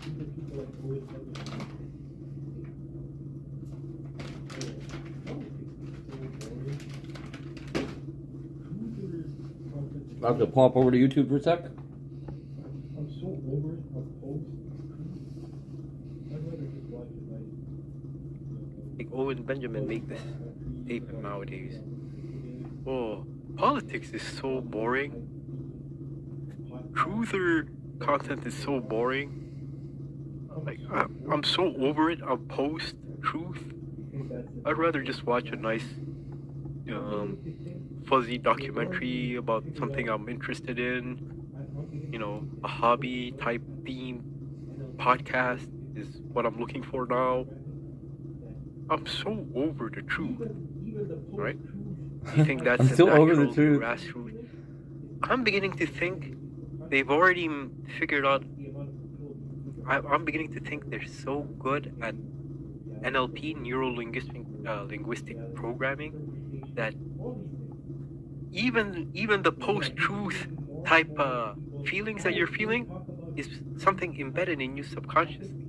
even people like Owen Benjamin. I have to pop over to YouTube for a sec. I'm so over it. Of posts. I'd rather just watch it Like Owen Benjamin make this statement nowadays. Oh, politics is so boring. Truther content is so boring. Like I'm so over it on post truth. I'd rather just watch a nice fuzzy documentary about something I'm interested in. A hobby type theme podcast is what I'm looking for now. I'm so over the truth, right? You think that's I'm the so over the natural truth. grassroots? I'm beginning to think they've already figured out. I'm beginning to think they're so good at NLP, linguistic programming, that even the post-truth type feelings that you're feeling is something embedded in you subconsciously.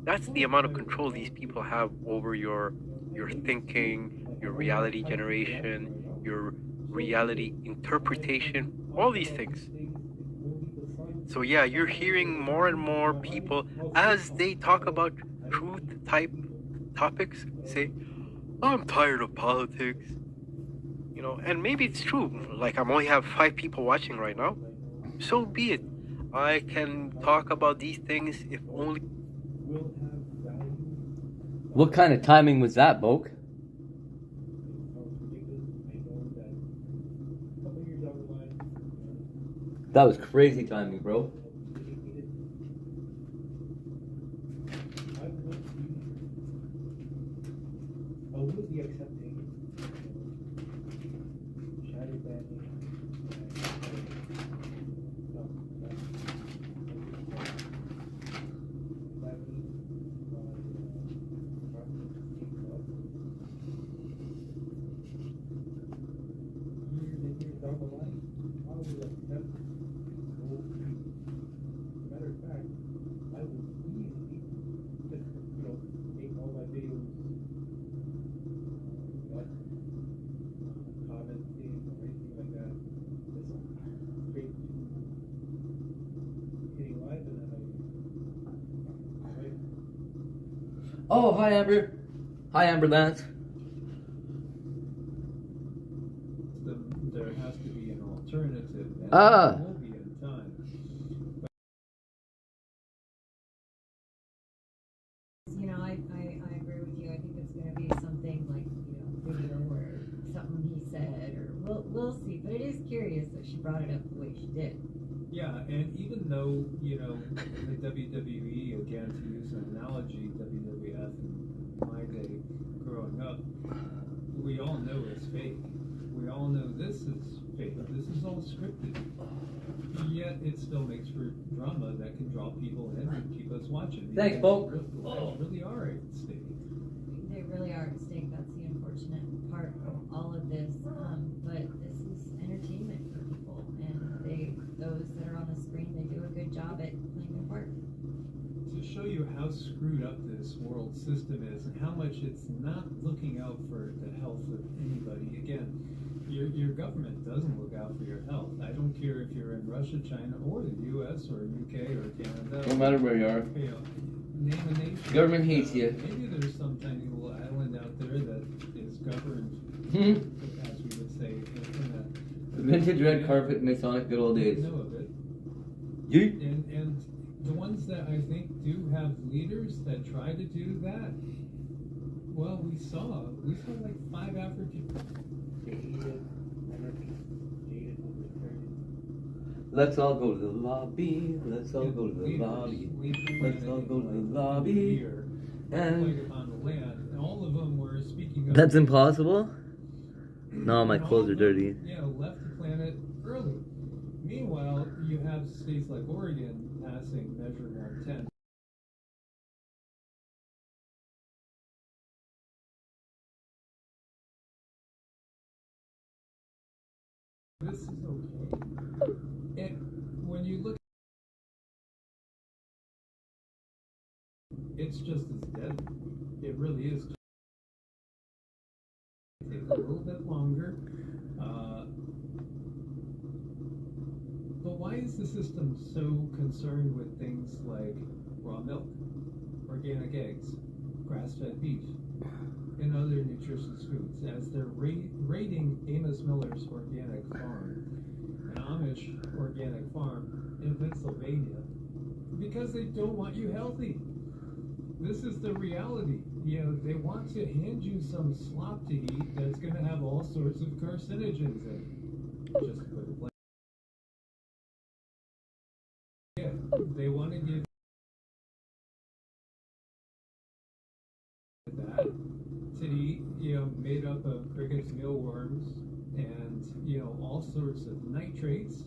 That's the amount of control these people have over your thinking, your reality generation, your reality interpretation, all these things. So yeah, you're hearing more and more people, as they talk about truth type topics, say, I'm tired of politics. And maybe it's true. Like, I only have 5 people watching right now. So be it. I can talk about these things if only. What kind of timing was that, Boke? That was crazy timing, bro. I would be accepting shadow banning. Down the line, I would accept. Matter of fact, I would easily just, make all my videos, not commenting or anything like that. Just straight to hitting live, and then Oh, hi, Amber. Hi, Amber Lance. There has to be an alternative. And Ah. There will be in time. I agree with you. I think it's going to be something like, video or something he said, or we'll see. But it is curious that she brought it up the way she did. Yeah, and even though, the WWE, again, to use an analogy, WWF in my day growing up, we all know it's fake. We all know this is fake. This is all scripted. Yet it still makes for drama that can draw people in and keep us watching. Thanks, Boke. Lives really are at stake. They really are at stake. That's the unfortunate part of all of this. But this is entertainment for people, and those that are on the screen, they do a good job at playing their part. To show you how screwed up this world system is and how much it's not looking out for the health of anybody. Again, your government doesn't look out for your health. I don't care if you're in Russia, China, or the US or UK or Canada. No matter where you are. Name a nation. Government hates you. Maybe there's some tiny little island out there that is governed, as we would say, in a Vintage red carpet, Masonic good old days. know of it. Yeet. And the ones that I think do have leaders that try to do that, well, we saw like 5 African. jaded anarchists, jaded libertarians. Let's all go to the lobby. Let's all go to the lobby. Let's all go to the lobby. And upon the land, and all of them were speaking of. That's impossible? No, my clothes are dirty. Yeah, left the planet early. Meanwhile, you have states like Oregon passing Measure 110. This is okay. And when you look, it's just as deadly. It really is. It takes a little bit longer. But why is the system so concerned with things like raw milk, organic eggs, grass-fed beef, and other nutritious foods, as they're raiding Amos Miller's organic farm, an Amish organic farm in Pennsylvania, because they don't want you healthy? This is the reality. You know, they want to hand you some slop to eat that's going to have all sorts of carcinogens in it. Just to put it plain. Yeah, they want to give that to eat, you know, made up of crickets, mealworms, and, you know, all sorts of nitrates.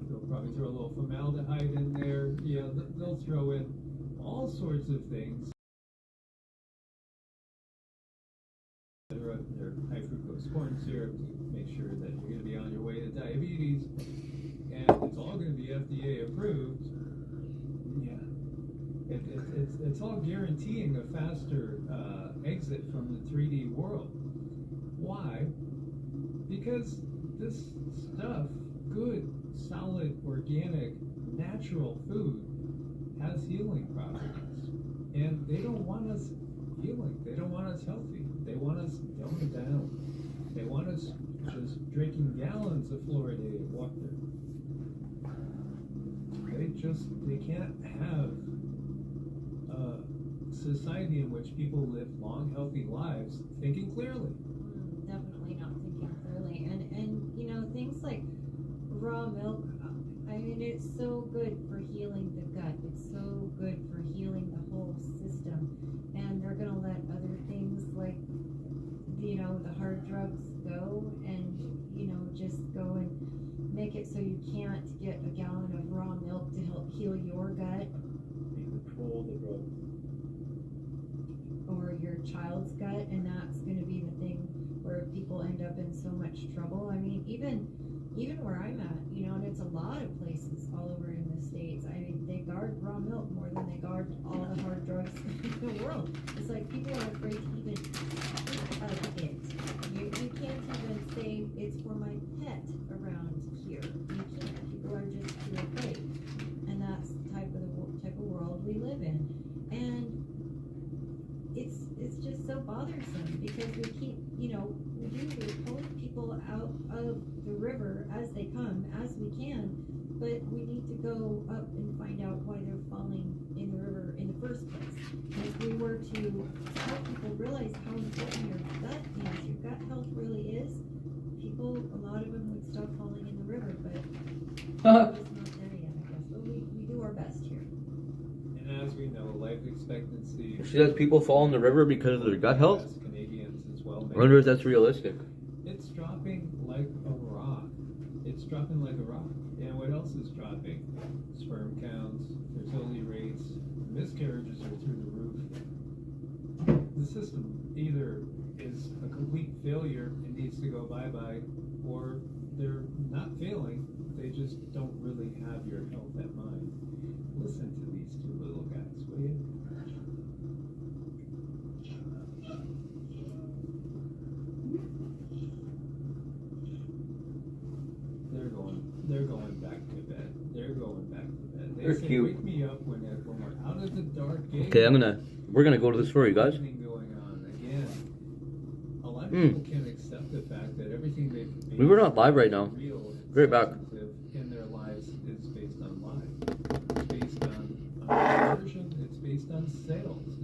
They'll probably throw a little formaldehyde in there. Yeah, they'll throw in all sorts of things. Their high fructose corn syrup to make sure that you're going to be on your way to diabetes, and it's all going to be FDA approved. Yeah, it's all guaranteeing a faster exit from the 3D world. Why? Because this stuff, good, solid, organic, natural food, has healing properties, and they don't want us healing. They don't want us healthy. They want us dumbing down. They want us just drinking gallons of fluoridated water. They can't have a society in which people live long, healthy lives thinking clearly. Definitely not thinking clearly, and you know, things like raw milk. I mean, it's so good for healing the gut. It's so good for healing the whole system. And they're going to let other things like, you know, the hard drugs go and, you know, just go and make it so you can't get a gallon of raw milk to help heal your gut. They control the drugs. Or your child's gut, and that's going to be the thing where people end up in so much trouble. I mean, even where I'm at, you know, and it's a lot of places all over in the States. I mean, they guard raw milk more than they guard all the hard drugs in the world. It's like people are afraid to even think of it. You can't even say it's for my pet around here. You can't. People are just too afraid, and that's the type of world we live in. And it's just so bothersome because we keep, you know, we're pulling people out of the river as they come, as we can, but we need to go up and find out why they're falling in the river in the first place. And if we were to help people realize how important your gut is, your gut health really is, people, a lot of them would stop falling in the river, but it's not there yet, I guess. But we do our best here. And as we know, life expectancy. See, does people fall in the river because of their gut health? Canadians as well. I wonder if that's realistic. It's dropping like a rock. It's dropping like a rock. And what else is dropping? Sperm counts, fertility rates, miscarriages are through the roof. The system either is a complete failure and needs to go bye-bye, or they're not failing, they just don't really have your health at mind. Listen to these two little guys, will you? They're going back to bed. They're going back to bed. They They're say, cute. wake me up when we're out of the dark gate. Okay, we're gonna go to the store, you guys. Going on again. A lot of people can't accept the fact that everything they've We were not live right now. real and Right back. substantive in their lives is based on lies. It's based on conversion. It's based on sales.